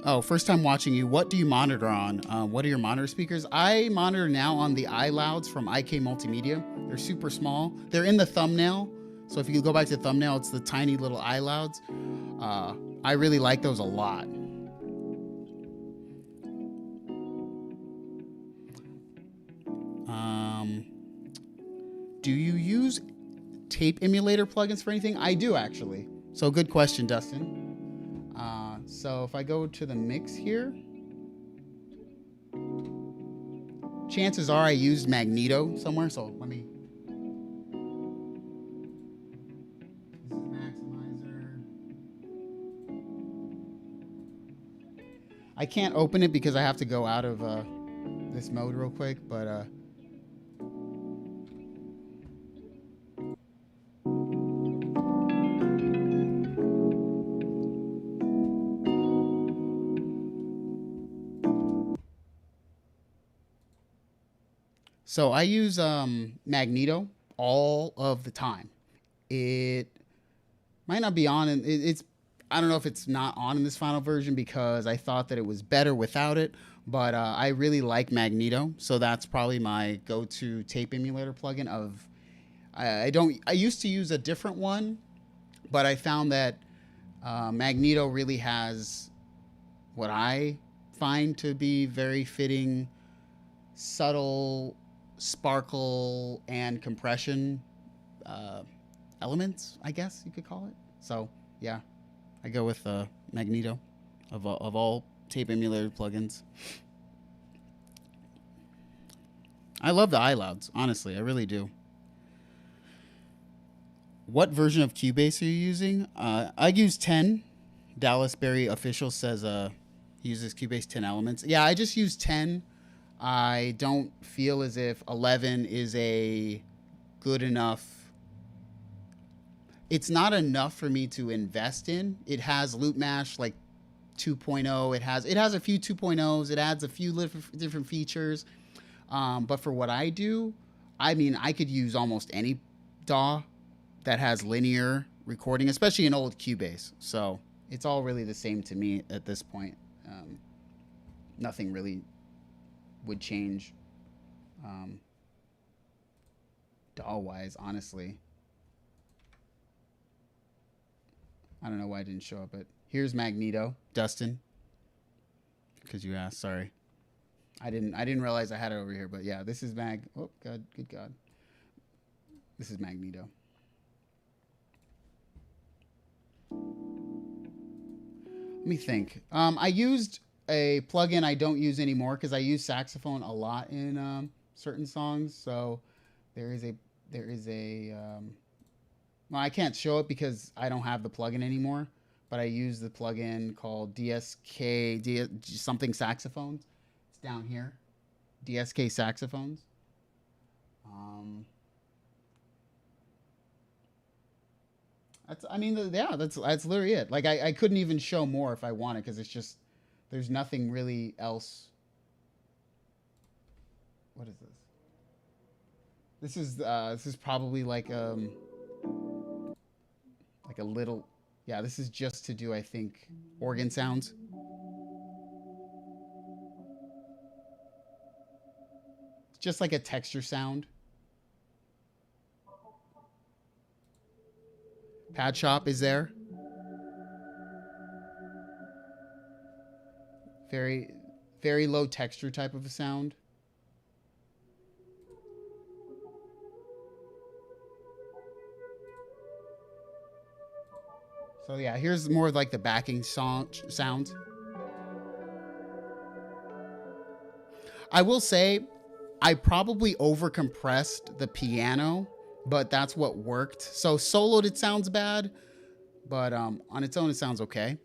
Oh, first time watching you. What do you monitor on? What are your monitor speakers? I monitor now on the iLouds from IK Multimedia. They're super small. They're in the thumbnail. So if you go back to the thumbnail, it's the tiny little iLouds. I really like those a lot. Do you use tape emulator plugins for anything? I do, actually. So good question, Dustin. So if I go to the mix here, chances are I used Magneto somewhere. So let me. This is Maximizer. I can't open it because I have to go out of this mode real quick, but So I use Magneto all of the time. It might not be on, and it's I don't know if it's not on in this final version because I thought that it was better without it. But I really like Magneto, so that's probably my go-to tape emulator plugin. I used to use a different one, but I found that Magneto really has what I find to be very fitting, subtle sparkle and compression elements, I guess you could call it. So yeah, I go with Magneto of all tape emulator plugins. I love the iLouds, honestly, I really do. What version of Cubase are you using? I use 10. Dallas Berry official says he uses Cubase 10 elements. Yeah, I just use 10. I don't feel as if 11 is a good enough. It's not enough for me to invest in. It has Loop Mash like 2.0. It has a few 2.0s. It adds a few different features. But for what I do, I mean, I could use almost any DAW that has linear recording, especially an old Cubase. So it's all really the same to me at this point. Nothing really would change DAW-wise, honestly. I don't know why it didn't show up, but here's Magneto, Dustin, because you asked. Sorry, I didn't realize I had it over here, but yeah, this is Oh God, good God, this is Magneto. Let me think. I used a plugin I don't use anymore because I use saxophone a lot in certain songs. So there is a well, I can't show it because I don't have the plugin anymore, but I use the plugin called something saxophones. It's down here, DSK saxophones. That's literally it. Like I couldn't even show more if I wanted because it's just there's nothing really else. What is this? This is probably like a little, yeah, this is just to do, I think, organ sounds. It's just like a texture sound. Pad Shop is there. Very, very low texture type of a sound. So yeah, here's more of like the backing sounds. I will say I probably overcompressed the piano, but that's what worked. So soloed it sounds bad, but on its own it sounds okay.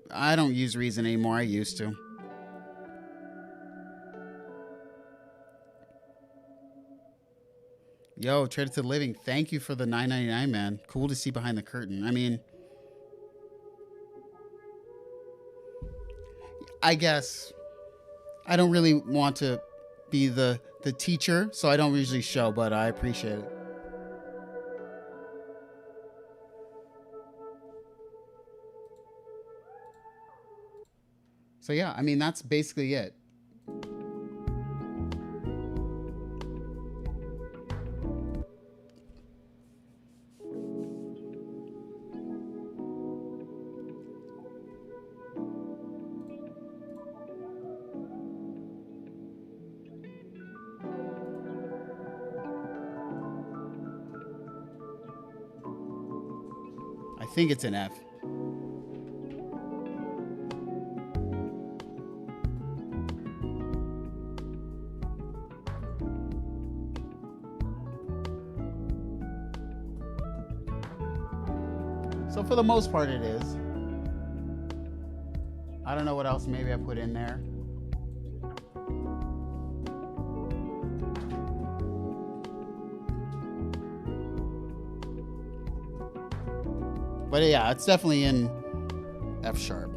I don't use Reason anymore. I used to. Yo, Traded to the Living, thank you for the $9.99, man. Cool to see behind the curtain. I mean, I guess I don't really want to be the teacher, so I don't usually show, but I appreciate it. So yeah, I mean, that's basically it. I think it's an F. So for the most part it is. I don't know what else maybe I put in there. But yeah, it's definitely in F sharp.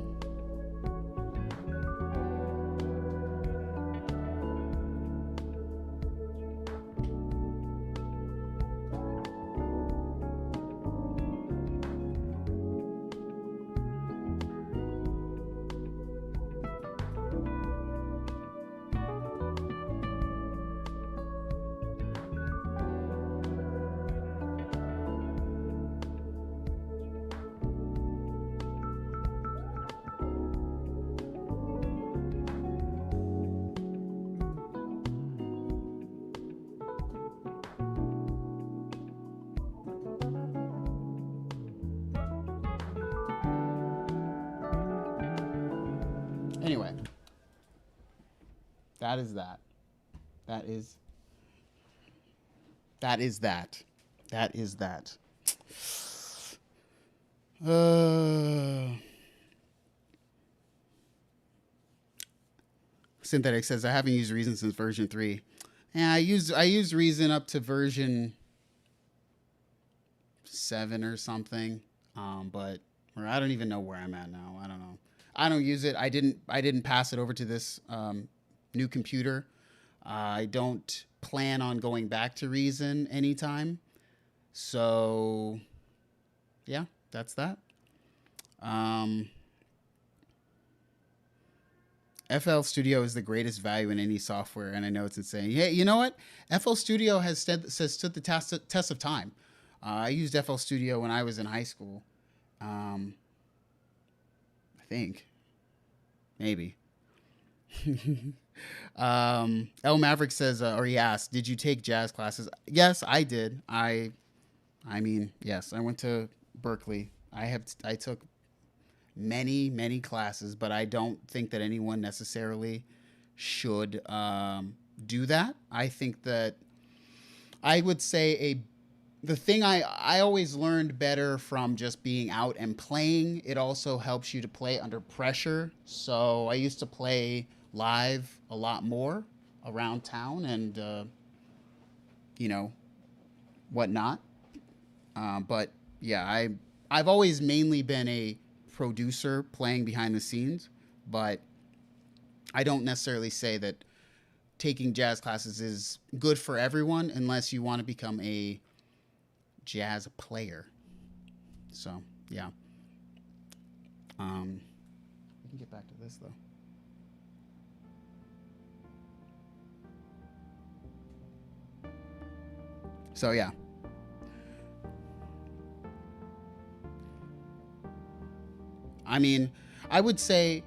Anyway, that is that. That is that. That is that. Synthetic says, I haven't used Reason since version 3. Yeah, I used Reason up to version 7 or something. But or I don't even know where I'm at now. I don't know. I don't use it. I didn't pass it over to this new computer. I don't plan on going back to Reason anytime. So yeah, that's that. FL Studio is the greatest value in any software, and I know it's insane. Yeah, you know what? FL Studio has stood the test of time. I used FL Studio when I was in high school. I think. Maybe. L Maverick says, or he asked, did you take jazz classes? Yes, I did. I mean, yes, I went to Berkeley. I took many classes, but I don't think that anyone necessarily should do that. I think that I would say the thing I always learned better from just being out and playing. It also helps you to play under pressure. So I used to play live a lot more around town and whatnot. But yeah, I've always mainly been a producer playing behind the scenes, but I don't necessarily say that taking jazz classes is good for everyone unless you want to become a jazz player. So yeah. We can get back to this though. So yeah. I mean, I would say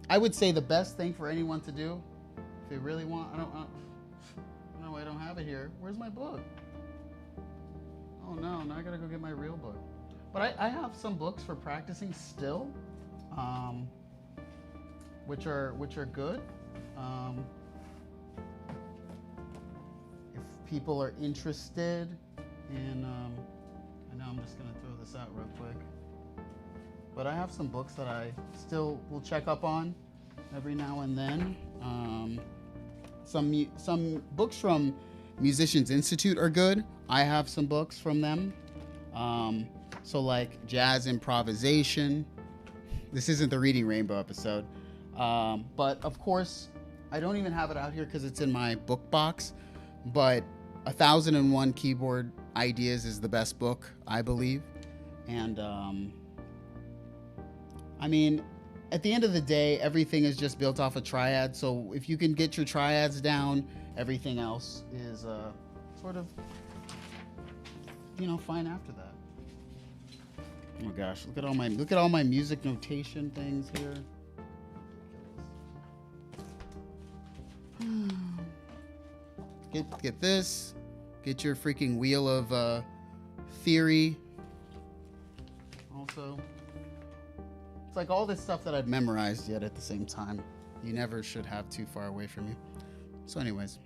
the best thing for anyone to do, if they really want, I don't have it here. Where's my book? Oh no, now I gotta go get my real book. But I have some books for practicing still, which are good. If people are interested in, I know I'm just gonna throw this out real quick. But I have some books that I still will check up on every now and then. Some books from Musicians Institute are good. I have some books from them. So like jazz improvisation. This isn't the Reading Rainbow episode. But of course, I don't even have it out here because it's in my book box. But 1001 Keyboard Ideas is the best book, I believe. And I mean, at the end of the day, everything is just built off a triad. So if you can get your triads down, everything else is sort of, fine after that. Oh gosh, look at all my music notation things here. Get this. Get your freaking wheel of theory. Also. It's like all this stuff that I've memorized yet at the same time. You never should have too far away from you. So anyways.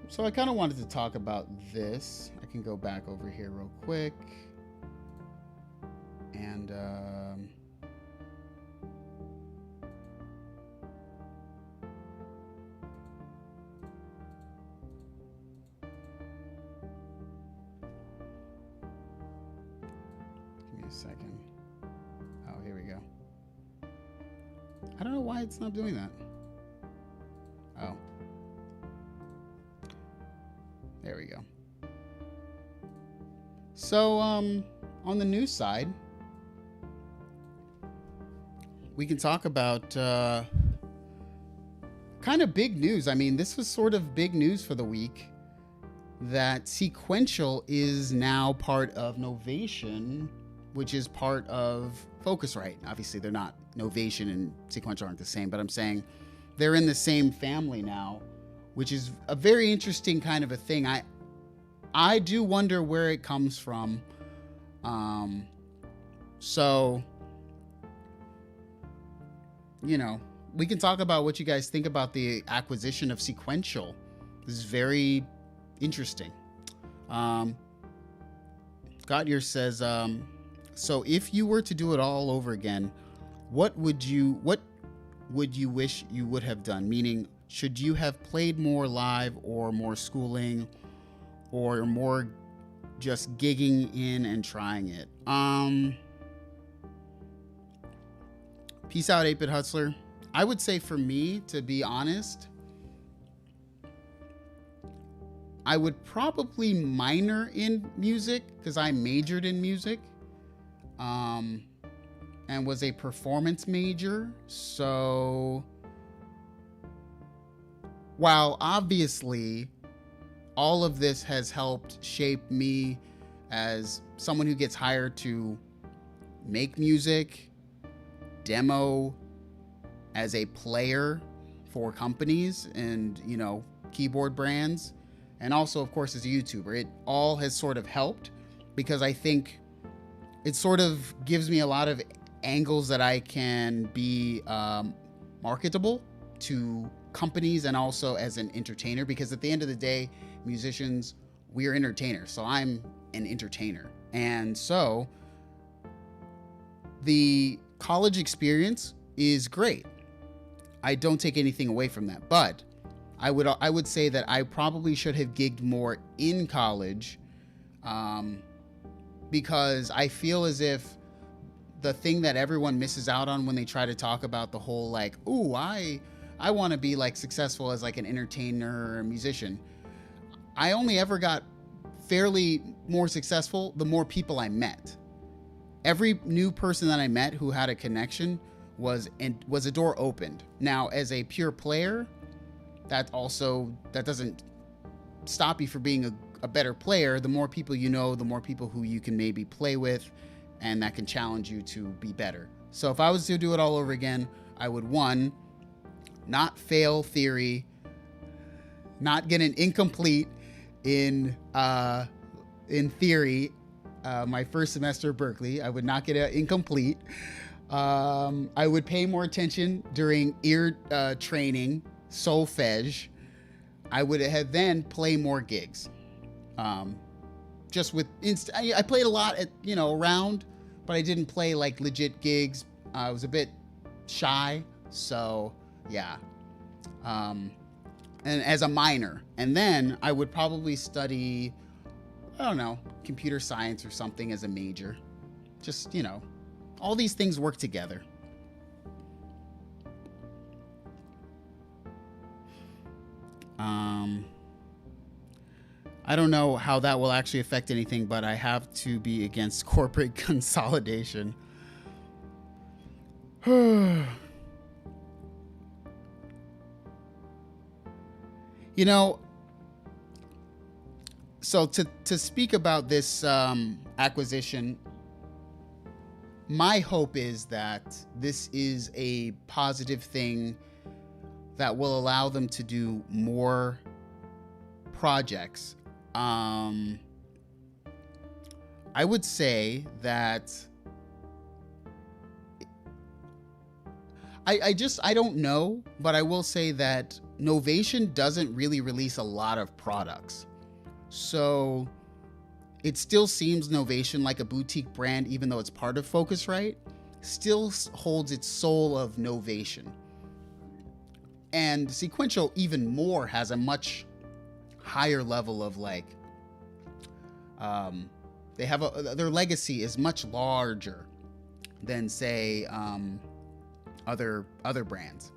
So I kind of wanted to talk about this. I can go back over here real quick. And a second. Oh, here we go. I don't know why it's not doing that. Oh. There we go. So, on the news side, we can talk about kind of big news. I mean, this was sort of big news for the week that Sequential is now part of Novation, which is part of Focusrite. Obviously, they're not. Novation and Sequential aren't the same, but I'm saying they're in the same family now, which is a very interesting kind of a thing. I do wonder where it comes from. So, you know, we can talk about what you guys think about the acquisition of Sequential. This is very interesting. Gottier says, so if you were to do it all over again, what would you wish you would have done? Meaning, should you have played more live or more schooling or more just gigging in and trying it? Peace out, 8-Bit Hustler. I would say for me, to be honest, I would probably minor in music because I majored in music and was a performance major. So while obviously all of this has helped shape me as someone who gets hired to make music, demo, as a player for companies and, you know, keyboard brands, and also, of course, as a YouTuber, it all has sort of helped because I think it sort of gives me a lot of angles that I can be marketable to companies and also as an entertainer, because at the end of the day, musicians, we're entertainers. So I'm an entertainer. And so the college experience is great. I don't take anything away from that, but I would say that I probably should have gigged more in college, because I feel as if the thing that everyone misses out on when they try to talk about the whole like, ooh, I want to be like successful as like an entertainer or a musician. I only ever got fairly more successful the more people I met. Every new person that I met who had a connection was a door opened. Now, as a pure player, that doesn't stop you from being a better player. The more people you know, the more people who you can maybe play with, and that can challenge you to be better. So if I was to do it all over again, I would, one, not fail theory, not get an incomplete in theory. My first semester of Berkeley, I would not get an incomplete. I would pay more attention during ear training, solfege. I would have then play more gigs. Just with I played a lot at, around, but I didn't play like legit gigs. I was a bit shy, so yeah. And as a minor, and then I would probably study, I don't know, computer science or something as a major. Just, all these things work together. I don't know how that will actually affect anything, but I have to be against corporate consolidation. So to speak about this acquisition, my hope is that this is a positive thing that will allow them to do more projects. I would say that I don't know, but I will say that Novation doesn't really release a lot of products. So it still seems Novation, like a boutique brand, even though it's part of Focusrite, still holds its soul of Novation. And Sequential even more has a much higher level of like, they have their legacy is much larger than say other brands.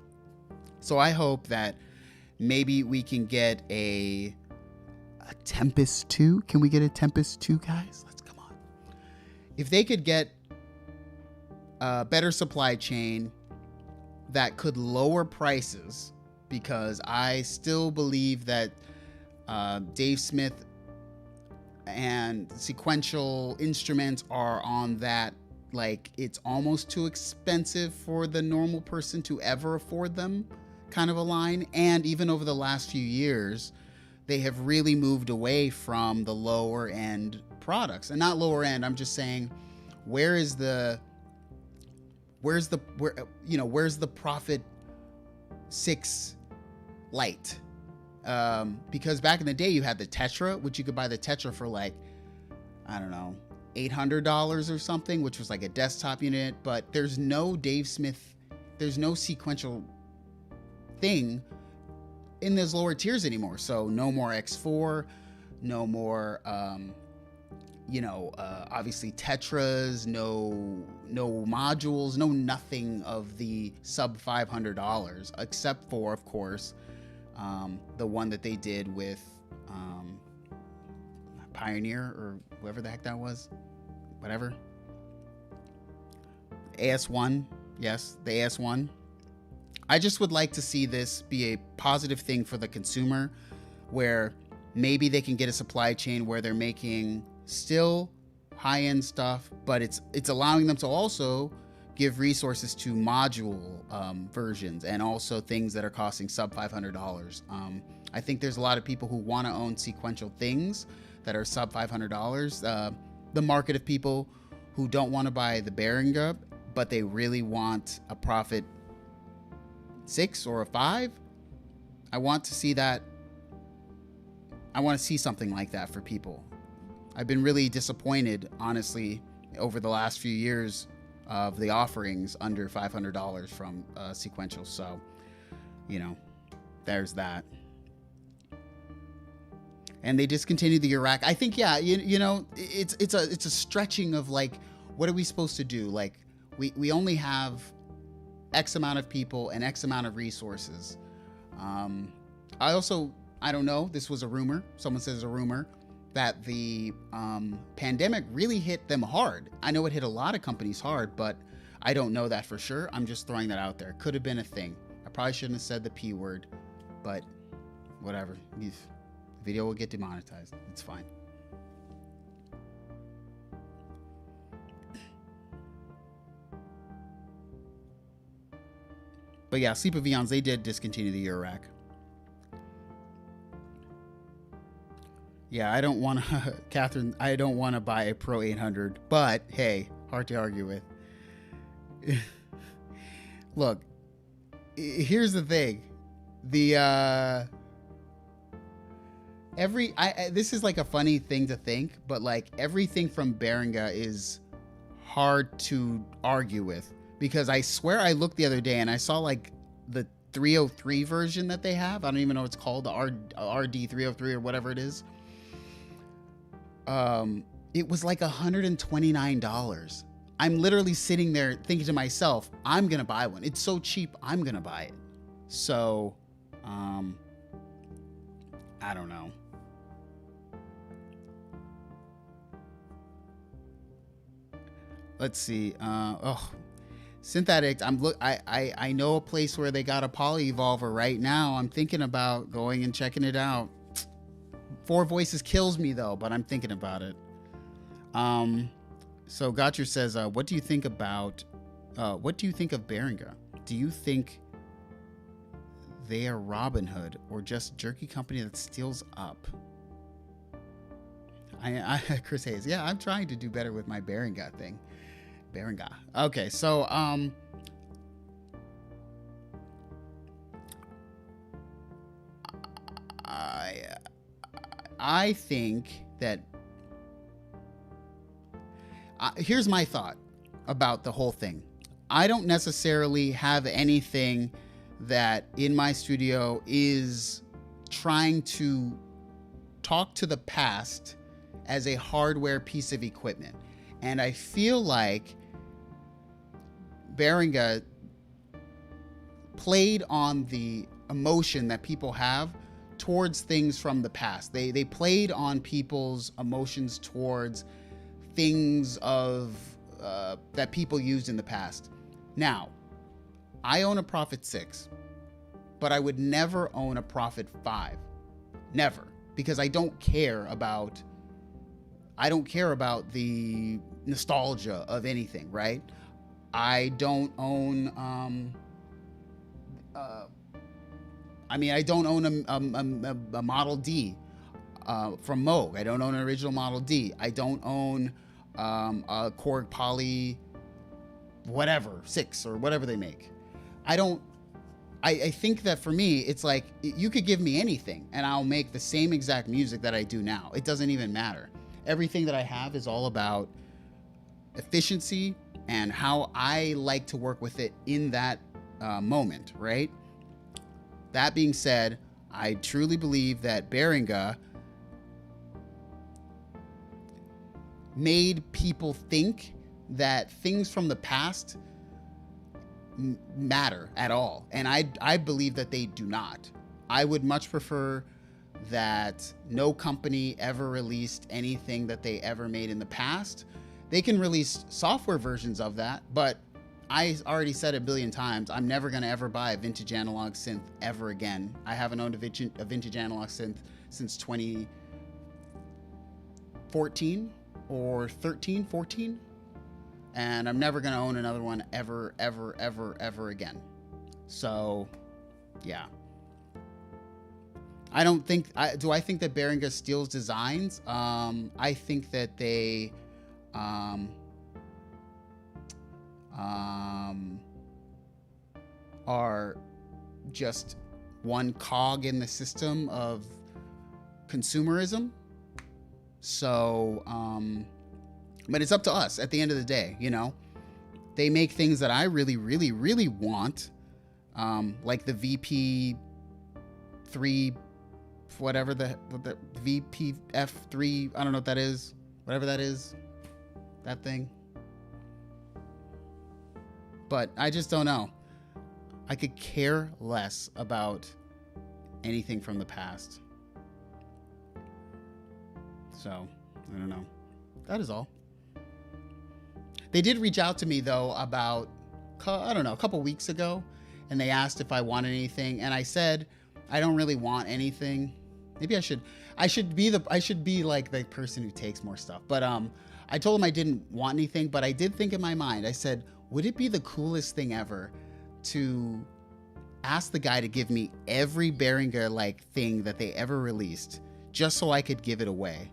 So I hope that maybe we can get a Tempest 2. Can we get a Tempest 2, guys? Let's come on. If they could get a better supply chain that could lower prices, because I still believe that Dave Smith and Sequential Instruments are on that, like, it's almost too expensive for the normal person to ever afford them kind of a line. And even over the last few years, they have really moved away from the lower end products. And not lower end, I'm just saying, where's the Prophet 6 Lite? Because back in the day you had the Tetra, which you could buy the Tetra for like, I don't know, $800 or something, which was like a desktop unit. But there's no Dave Smith, there's no sequential thing in those lower tiers anymore. So no more X4, no more obviously Tetras, no modules, no nothing of the sub $500, except for, of course, the one that they did with Pioneer, or whoever the heck that was, whatever. AS1, yes, the AS1. I just would like to see this be a positive thing for the consumer, where maybe they can get a supply chain where they're making still high-end stuff, but it's allowing them to also give resources to module versions, and also things that are costing sub $500. I think there's a lot of people who want to own sequential things that are sub $500. The market of people who don't want to buy the Behringer, but they really want a Prophet 6 or a 5. I want to see that. I want to see something like that for people. I've been really disappointed, honestly, over the last few years of the offerings under $500 from Sequential. So, there's that. And they discontinued the Iraq. I think, yeah, it's a stretching of like, what are we supposed to do? Like, we only have X amount of people and X amount of resources. I don't know, this was a rumor. Someone says a rumor that the pandemic really hit them hard. I know it hit a lot of companies hard, but I don't know that for sure. I'm just throwing that out there. Could have been a thing. I probably shouldn't have said the P word, but whatever. The video will get demonetized. It's fine. But yeah, Sleep of Eons, they did discontinue the Eurorack. Yeah, I don't want to, Catherine, I don't want to buy a Pro 800, but hey, hard to argue with. Look, here's the thing. This is like a funny thing to think, but like everything from Behringer is hard to argue with, because I swear I looked the other day and I saw like the 303 version that they have. I don't even know what it's called, the RD 303 or whatever it is. It was like $129. I'm literally sitting there thinking to myself, I'm gonna buy one. It's so cheap, I'm gonna buy it. So, I don't know. Let's see. Synth Addict. I know a place where they got a poly evolver right now. I'm thinking about going and checking it out. Four Voices kills me though, but I'm thinking about it. So Gotcher says, what do you think of Behringer? Do you think they are Robin Hood or just jerky company that steals up? Chris Hayes. Yeah, I'm trying to do better with my Behringer thing. Behringer. Okay, so I think that here's my thought about the whole thing. I don't necessarily have anything that in my studio is trying to talk to the past as a hardware piece of equipment. And I feel like Behringer played on the emotion that people have towards things from the past. They played on people's emotions towards things of that people used in the past. Now, I own a Prophet 6, but I would never own a Prophet 5. Never. Because I don't care about the nostalgia of anything, right? I don't own I mean, I don't own a Model D from Moog. I don't own an original Model D. I don't own a Korg Poly whatever 6 or whatever they make. I think that for me, it's like you could give me anything and I'll make the same exact music that I do now. It doesn't even matter. Everything that I have is all about efficiency and how I like to work with it in that moment, right? That being said, I truly believe that Behringer made people think that things from the past matter at all. And I believe that they do not. I would much prefer that no company ever released anything that they ever made in the past. They can release software versions of that, but I already said a billion times, I'm never going to ever buy a vintage analog synth ever again. I haven't owned a vintage analog synth since 2014 or 14. And I'm never going to own another one ever again. So, yeah. I don't think, do I think that Behringer steals designs? I think that they, are just one cog in the system of consumerism. So, but it's up to us at the end of the day, you know. They make things that I really want, like the VP3, whatever the VPF3, I don't know what that is, whatever that is, that thing. But I just don't know. I could care less about anything from the past. So, I don't know. That is all. They did reach out to me though about, I don't know, a couple weeks ago, and they asked if I wanted anything, and I said I don't really want anything. Maybe I should be like the person who takes more stuff. But I told them I didn't want anything, but I did think in my mind, I said, would it be the coolest thing ever to ask the guy to give me every Behringer like thing that they ever released just so I could give it away?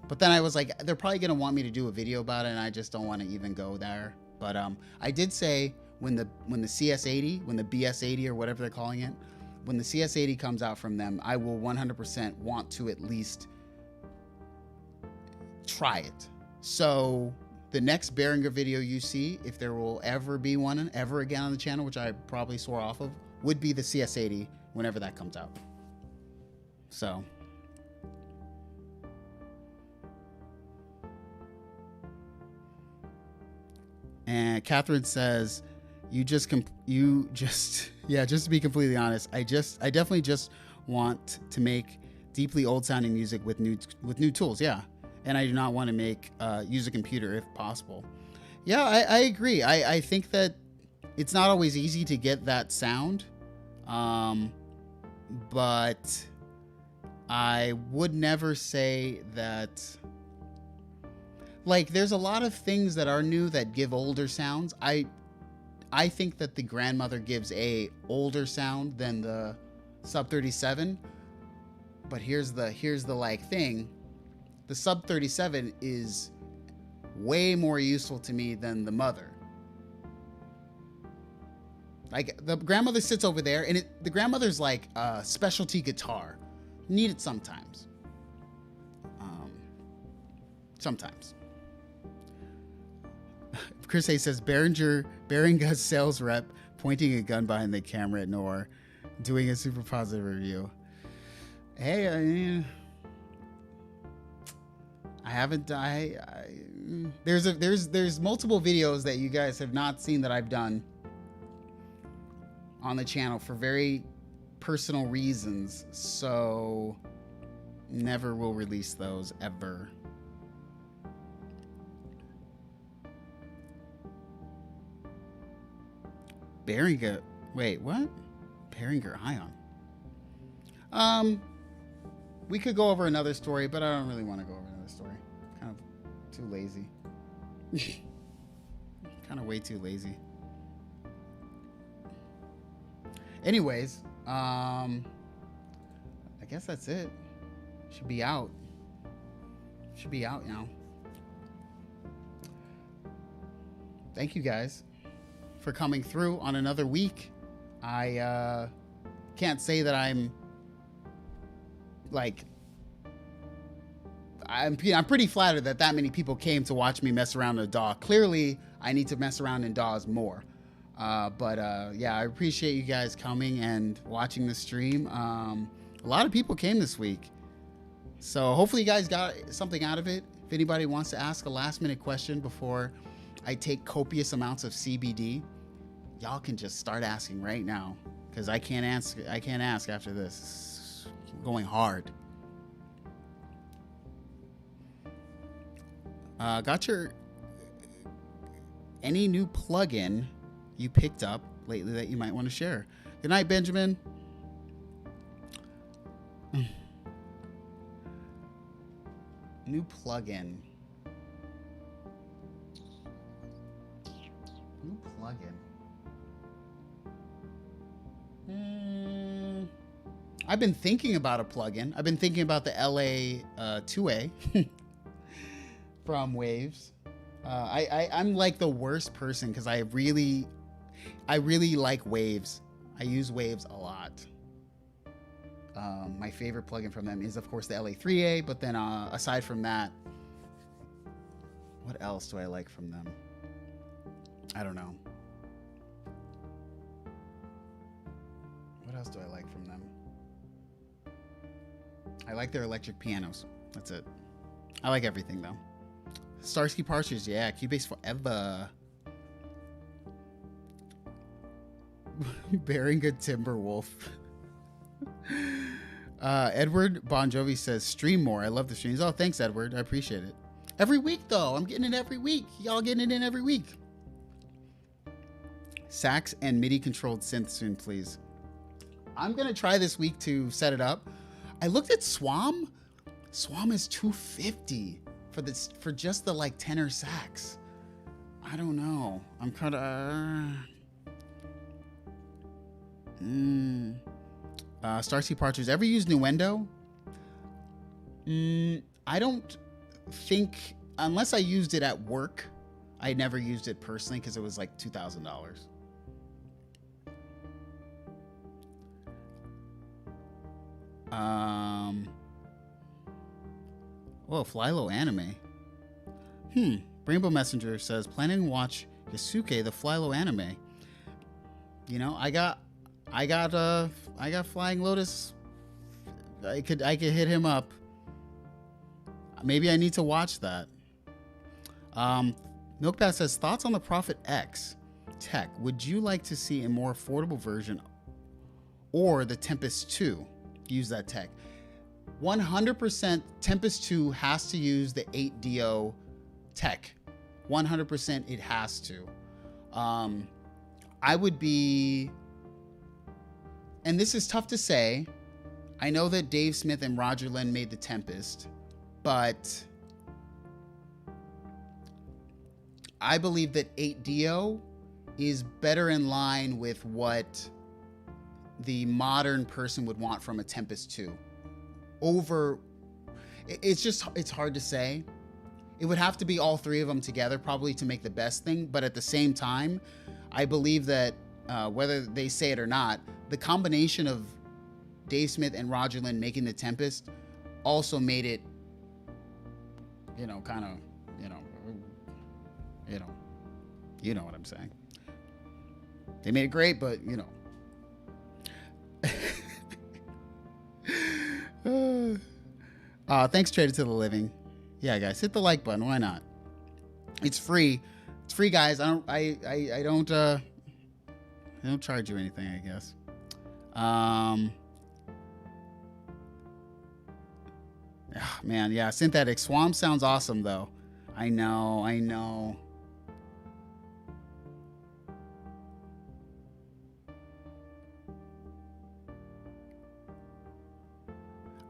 But then I was like, they're probably going to want me to do a video about it, and I just don't want to even go there. But I did say when the CS80, when the BS80 or whatever they're calling it, when the CS80 comes out from them, I will 100% want to at least try it. So the next Behringer video you see, if there will ever be one ever again on the channel, which I probably swore off of, would be the CS80 whenever that comes out. So. And Catherine says, just to be completely honest, I definitely just want to make deeply old sounding music with new tools. Yeah. And I do not want to use a computer if possible. Yeah, I agree. I think that it's not always easy to get that sound. But I would never say that. Like, there's a lot of things that are new that give older sounds. I think that the grandmother gives a older sound than the Sub 37. But here's the like thing. The Sub 37 is way more useful to me than the mother. Like, the grandmother sits over there, and the grandmother's like a specialty guitar. Need it sometimes. Sometimes. Chris A says, Behringer's sales rep pointing a gun behind the camera at Noir, doing a super positive review. Hey, I mean, I haven't. There's multiple videos that you guys have not seen that I've done on the channel for very personal reasons, so never will release those ever. Behringer, wait, what? Behringer Ion. We could go over another story, but I don't really want to go over another story. Kind of too lazy. Kind of way too lazy. Anyways, I guess that's it. Should be out. Should be out now. Thank you guys for coming through on another week. I can't say that I'm like, I'm pretty flattered that many people came to watch me mess around in a DAW. Clearly, I need to mess around in DAWs more. Yeah, I appreciate you guys coming and watching the stream. A lot of people came this week. So hopefully you guys got something out of it. If anybody wants to ask a last minute question before I take copious amounts of CBD, y'all can just start asking right now, because I can't ask after this. It's going hard. Got any new plugin you picked up lately that you might want to share? Good night, Benjamin. New plugin. New plugin. I've been thinking about a plugin. I've been thinking about the LA 2A from Waves. I'm like the worst person because I really like Waves. I use Waves a lot. My favorite plugin from them is, of course, the LA3A. But then aside from that, what else do I like from them? I don't know. What else do I like from them? I like their electric pianos. That's it. I like everything, though. Starsky Partridge, yeah. CUBASE forever. Beringa Timberwolf. Edward Bon Jovi says, stream more. I love the streams. Oh, thanks, Edward. I appreciate it. Every week, though. I'm getting it every week. Y'all getting it in every week. Sax and MIDI-controlled synth soon, please. I'm going to try this week to set it up. I looked at Swam. Swam is $250 for just the, like, tenor sax. I don't know. I'm kind of... Starsky Partridge. Ever use Nuendo? I don't think, unless I used it at work, I never used it personally because it was like $2,000. Whoa, Flylo anime. Rainbow Messenger says, planning to watch Yasuke, the Flylo anime. You know, I got Flying Lotus. I could hit him up. Maybe I need to watch that. Milkbat says, thoughts on the Prophet X tech. Would you like to see a more affordable version or the Tempest 2 use that tech? 100% Tempest 2 has to use the 8DO tech. 100% it has to. I would be... And this is tough to say. I know that Dave Smith and Roger Lynn made the Tempest, but I believe that 8DO is better in line with what the modern person would want from a Tempest 2. It's hard to say. It would have to be all three of them together probably to make the best thing, but at the same time, I believe that whether they say it or not, the combination of Dave Smith and Roger Lynn making the Tempest also made it, kind of, you know what I'm saying. They made it great, but thanks, Traded to the Living. Yeah, guys, hit the like button. Why not? It's free. It's free, guys. I don't charge you anything, I guess. Man, yeah, Synthetic Swamp sounds awesome, though. I know.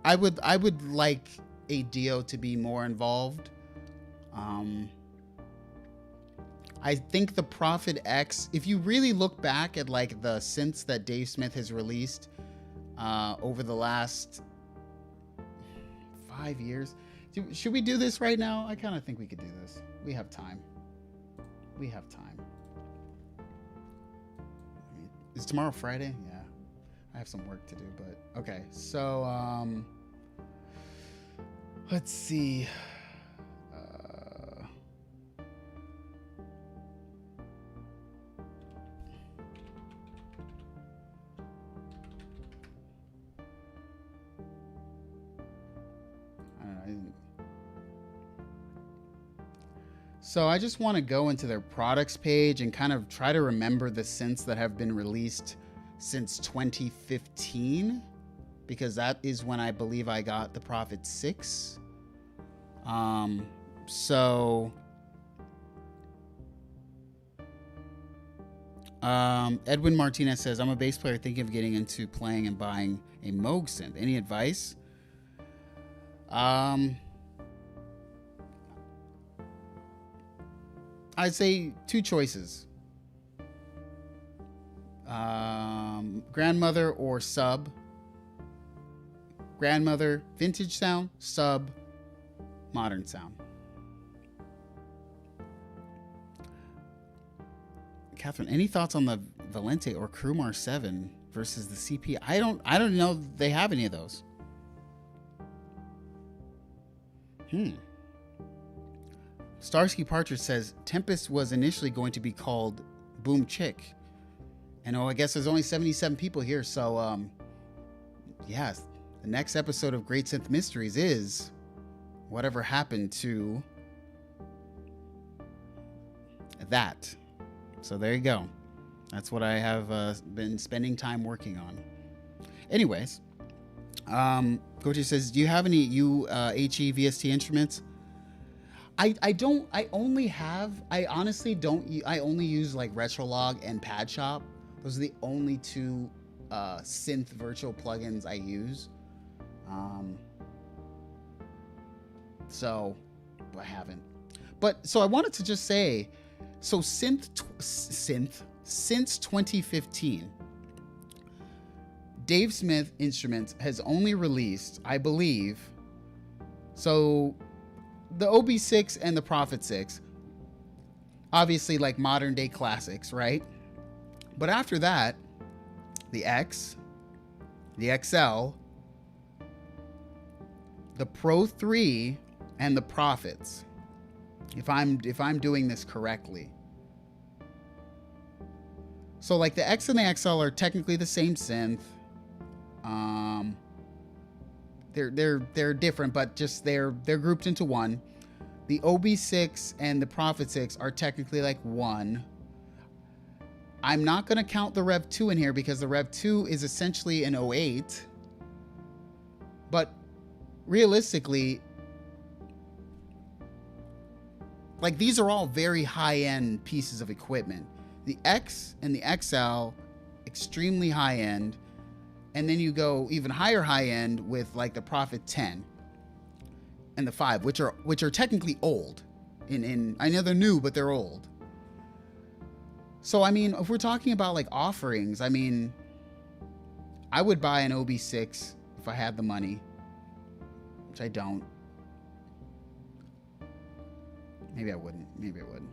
I would like a DO to be more involved. I think the Prophet X, if you really look back at like the synths that Dave Smith has released over the last 5 years, should we do this right now? I kind of think we could do this. We have time. We have time. Is tomorrow Friday? Yeah. I have some work to do, but okay. So, let's see. So I just want to go into their products page and kind of try to remember the synths that have been released since 2015, because that is when I believe I got the Prophet 6. Edwin Martinez says, I'm a bass player thinking of getting into playing and buying a Moog synth. Any advice? I'd say two choices. Grandmother or sub. Grandmother, vintage sound. Sub, modern sound. Catherine, any thoughts on the Valente or Krumar 7 versus the CP? I don't know they have any of those. Starsky Partridge says Tempest was initially going to be called Boom Chick. And I guess there's only 77 people here, so yes, the next episode of Great Synth Mysteries is whatever happened to that. So there you go. That's what I have been spending time working on. Anyways, Gochi says, do you have any HE VST instruments? I only use like Retrolog and Pad Shop. Those are the only two synth virtual plugins I use. So I haven't. But so I wanted to just say, so since 2015, Dave Smith Instruments has only released, I believe, so the OB6 and the Prophet 6, obviously like modern day classics, right? But after that, the X, the XL, the Pro 3, and the Prophets. If I'm doing this correctly. So like the X and the XL are technically the same synth. They're different, but just they're grouped into one. The OB6 and the Prophet 6 are technically like one. I'm not going to count the Rev 2 in here because the Rev 2 is essentially an 08. But realistically, like these are all very high-end pieces of equipment. The X and the XL, extremely high-end. And then you go even higher high-end with like the Prophet 10 and the 5, which are technically old. I know they're new, but they're old. So, I mean, if we're talking about like offerings, I mean, I would buy an OB6 if I had the money, which I don't. Maybe I wouldn't. Maybe I would.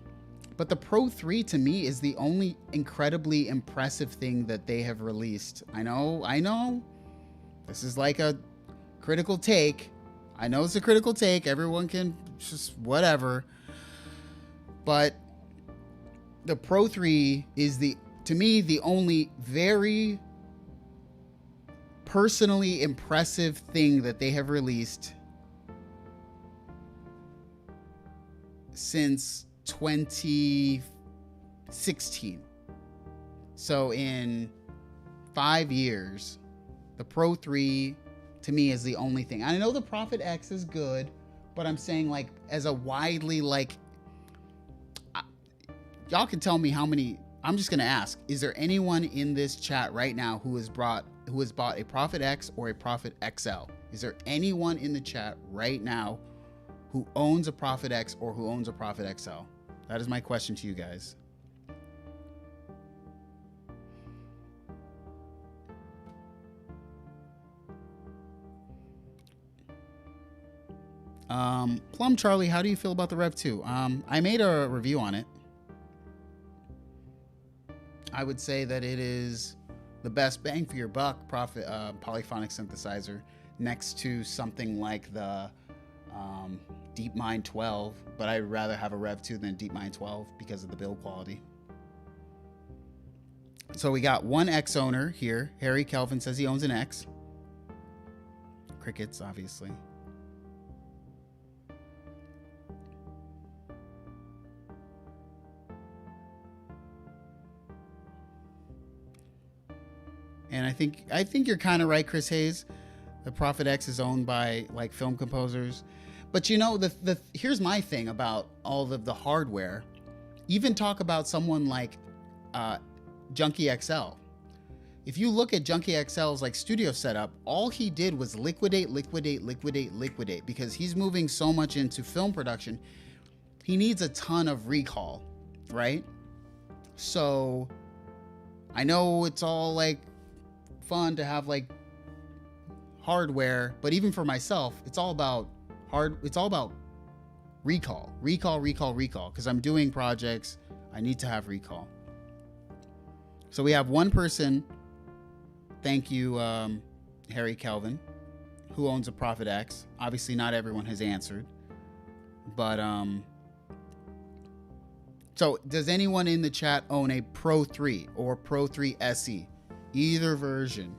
But the Pro 3 to me is the only incredibly impressive thing that they have released. I know. This is like a critical take. I know it's a critical take. Everyone can just whatever. But the Pro 3 is to me, the only very personally impressive thing that they have released since 2016. So in 5 years, the Pro 3 to me is the only thing. I know the Prophet X is good, but I'm saying like as a widely like, y'all can tell me how many. I'm just gonna ask: is there anyone in this chat right now who has bought a Prophet X or a Prophet XL? Is there anyone in the chat right now who owns a Prophet X or who owns a Prophet XL? That is my question to you guys. Plum Charlie, how do you feel about the Rev 2? I made a review on it. I would say that it is the best bang for your buck polyphonic synthesizer, next to something like the DeepMind 12, but I'd rather have a Rev 2 than a DeepMind 12 because of the build quality. So we got one X owner here. Harry Kelvin says he owns an X. Crickets, obviously. And I think you're kind of right, Chris Hayes. The Prophet X is owned by like film composers. But you know, here's my thing about all of the hardware. Even talk about someone like Junkie XL. If you look at Junkie XL's like studio setup, all he did was liquidate because he's moving so much into film production. He needs a ton of recall, right? So I know it's all like fun to have like hardware, but even for myself, it's all about recall, because I'm doing projects. I need to have recall. So we have one person, thank you, Harry Kelvin, who owns a Prophet X. Obviously not everyone has answered, but so does anyone in the chat own a Pro 3 or Pro 3 SE? Either version.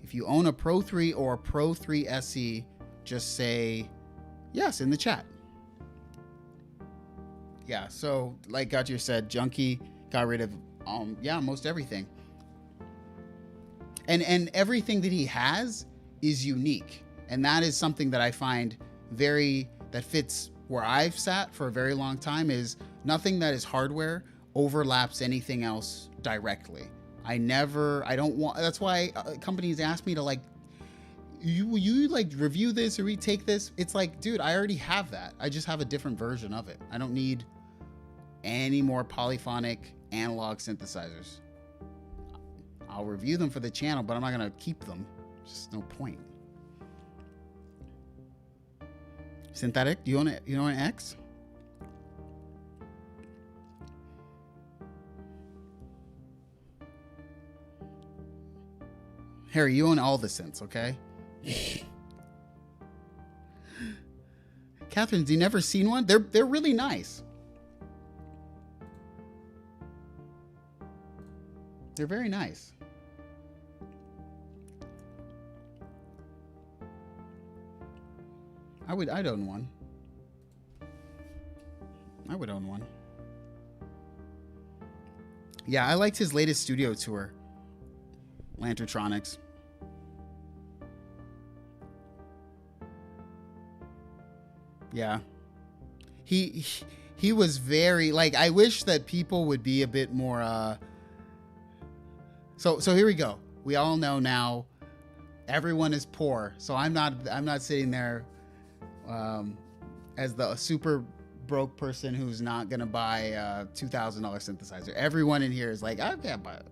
If you own a Pro 3 or a Pro 3 SE, just say yes in the chat. Yeah, so like Gotcha said, Junkie got rid of most everything. And everything that he has is unique. And that is something that I find that fits where I've sat for a very long time, is nothing that is hardware overlaps anything else directly. That's why companies ask me to like, you like review this or retake this. It's like, dude, I already have that. I just have a different version of it. I don't need any more polyphonic analog synthesizers. I'll review them for the channel, but I'm not gonna keep them. Just no point. Synthetic, do you own an X? Harry, you own all the synths, okay? Catherine, have you never seen one? They're really nice. They're very nice. I'd own one. I would own one. Yeah, I liked his latest studio tour. Lantertronics. Yeah. He was very, like, I wish that people would be a bit more so here we go. We all know now everyone is poor. So I'm not sitting there as the super broke person who's not gonna buy a $2,000 synthesizer. Everyone in here is like, I can't buy it.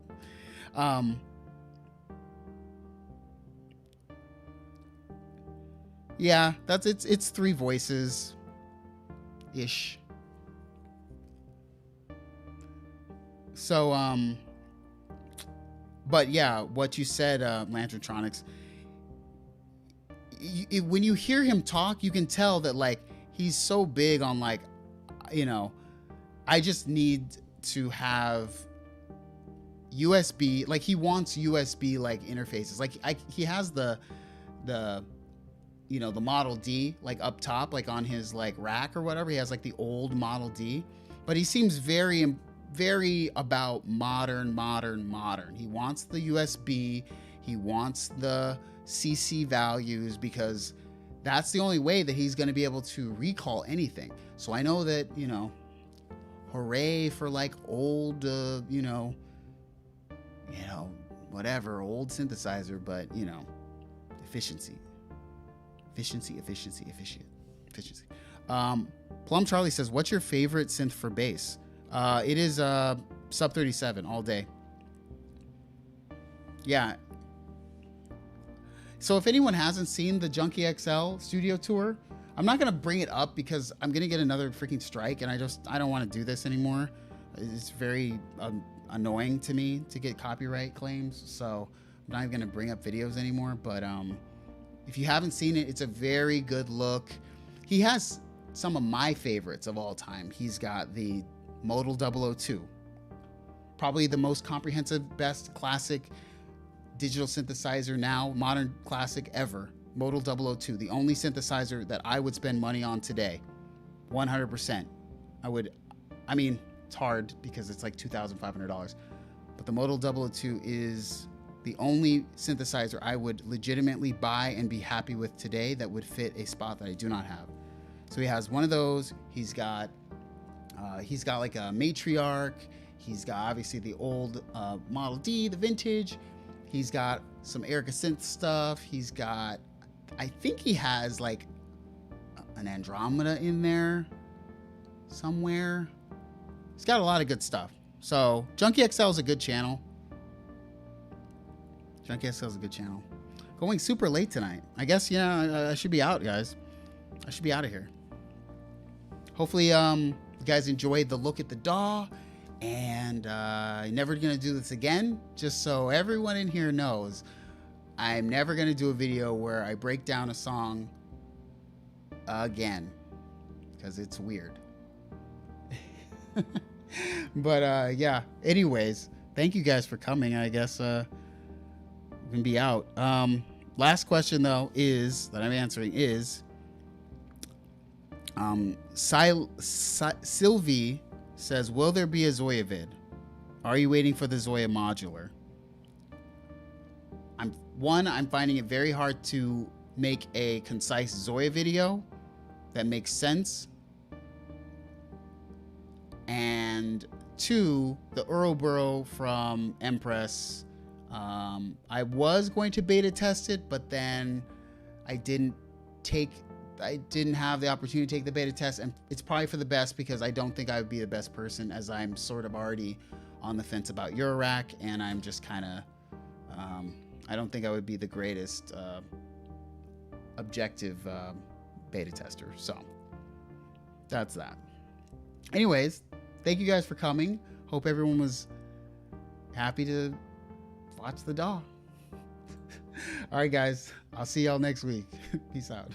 Yeah, it's 3 voices ish. So but yeah, what you said, Lantertronics, when you hear him talk, you can tell that like he's so big on like, you know, I just need to have USB, like he wants USB like interfaces. Like he has the you know, the Model D like up top, like on his like rack or whatever. He has like the old Model D, but he seems very about modern. He wants the USB, he wants the CC values, because that's the only way that he's going to be able to recall anything. So I know that, you know, hooray for like old, you know, whatever, old synthesizer, but you know, efficiency. Plum Charlie says, what's your favorite synth for bass? It is Sub 37 all day. Yeah. So if anyone hasn't seen the Junkie XL studio tour, I'm not going to bring it up because I'm going to get another freaking strike, and I don't want to do this anymore. It's very annoying to me to get copyright claims, so I'm not even going to bring up videos anymore. But if you haven't seen it, it's a very good look. He has some of my favorites of all time. He's got the Modal 002, probably the most comprehensive, best classic digital synthesizer now, modern classic ever. Modal 002, the only synthesizer that I would spend money on today. 100%. I mean, it's hard because it's like $2,500, but the Modal 002 is the only synthesizer I would legitimately buy and be happy with today that would fit a spot that I do not have. So he has one of those. He's got like a Matriarch. He's got obviously the old Model D, the vintage. He's got some Erica Synth stuff. He's got, I think he has like an Andromeda in there somewhere. He's got a lot of good stuff. So Junkie XL is a good channel. Junkie XL is a good channel. Going super late tonight. I guess, yeah, I should be out, guys. I should be out of here. Hopefully, you guys enjoyed the look at the DAW. And I'm never going to do this again. Just so everyone in here knows, I'm never going to do a video where I break down a song again. Because it's weird. But yeah, anyways, thank you guys for coming. I guess we can be out. Last question though is that I'm answering is Sylvie says, will there be a Zoya vid? Are you waiting for the Zoya modular? I'm finding it very hard to make a concise Zoya video that makes sense. And two, the Ouroboros from Empress, I was going to beta test it, but then I didn't have the opportunity to take the beta test, and it's probably for the best because I don't think I would be the best person, as I'm sort of already on the fence about Eurorack, and I'm just kind of, I don't think I would be the greatest objective beta tester. So that's that. Anyways, thank you guys for coming. Hope everyone was happy to watch the DAW. All right, guys. I'll see y'all next week. Peace out.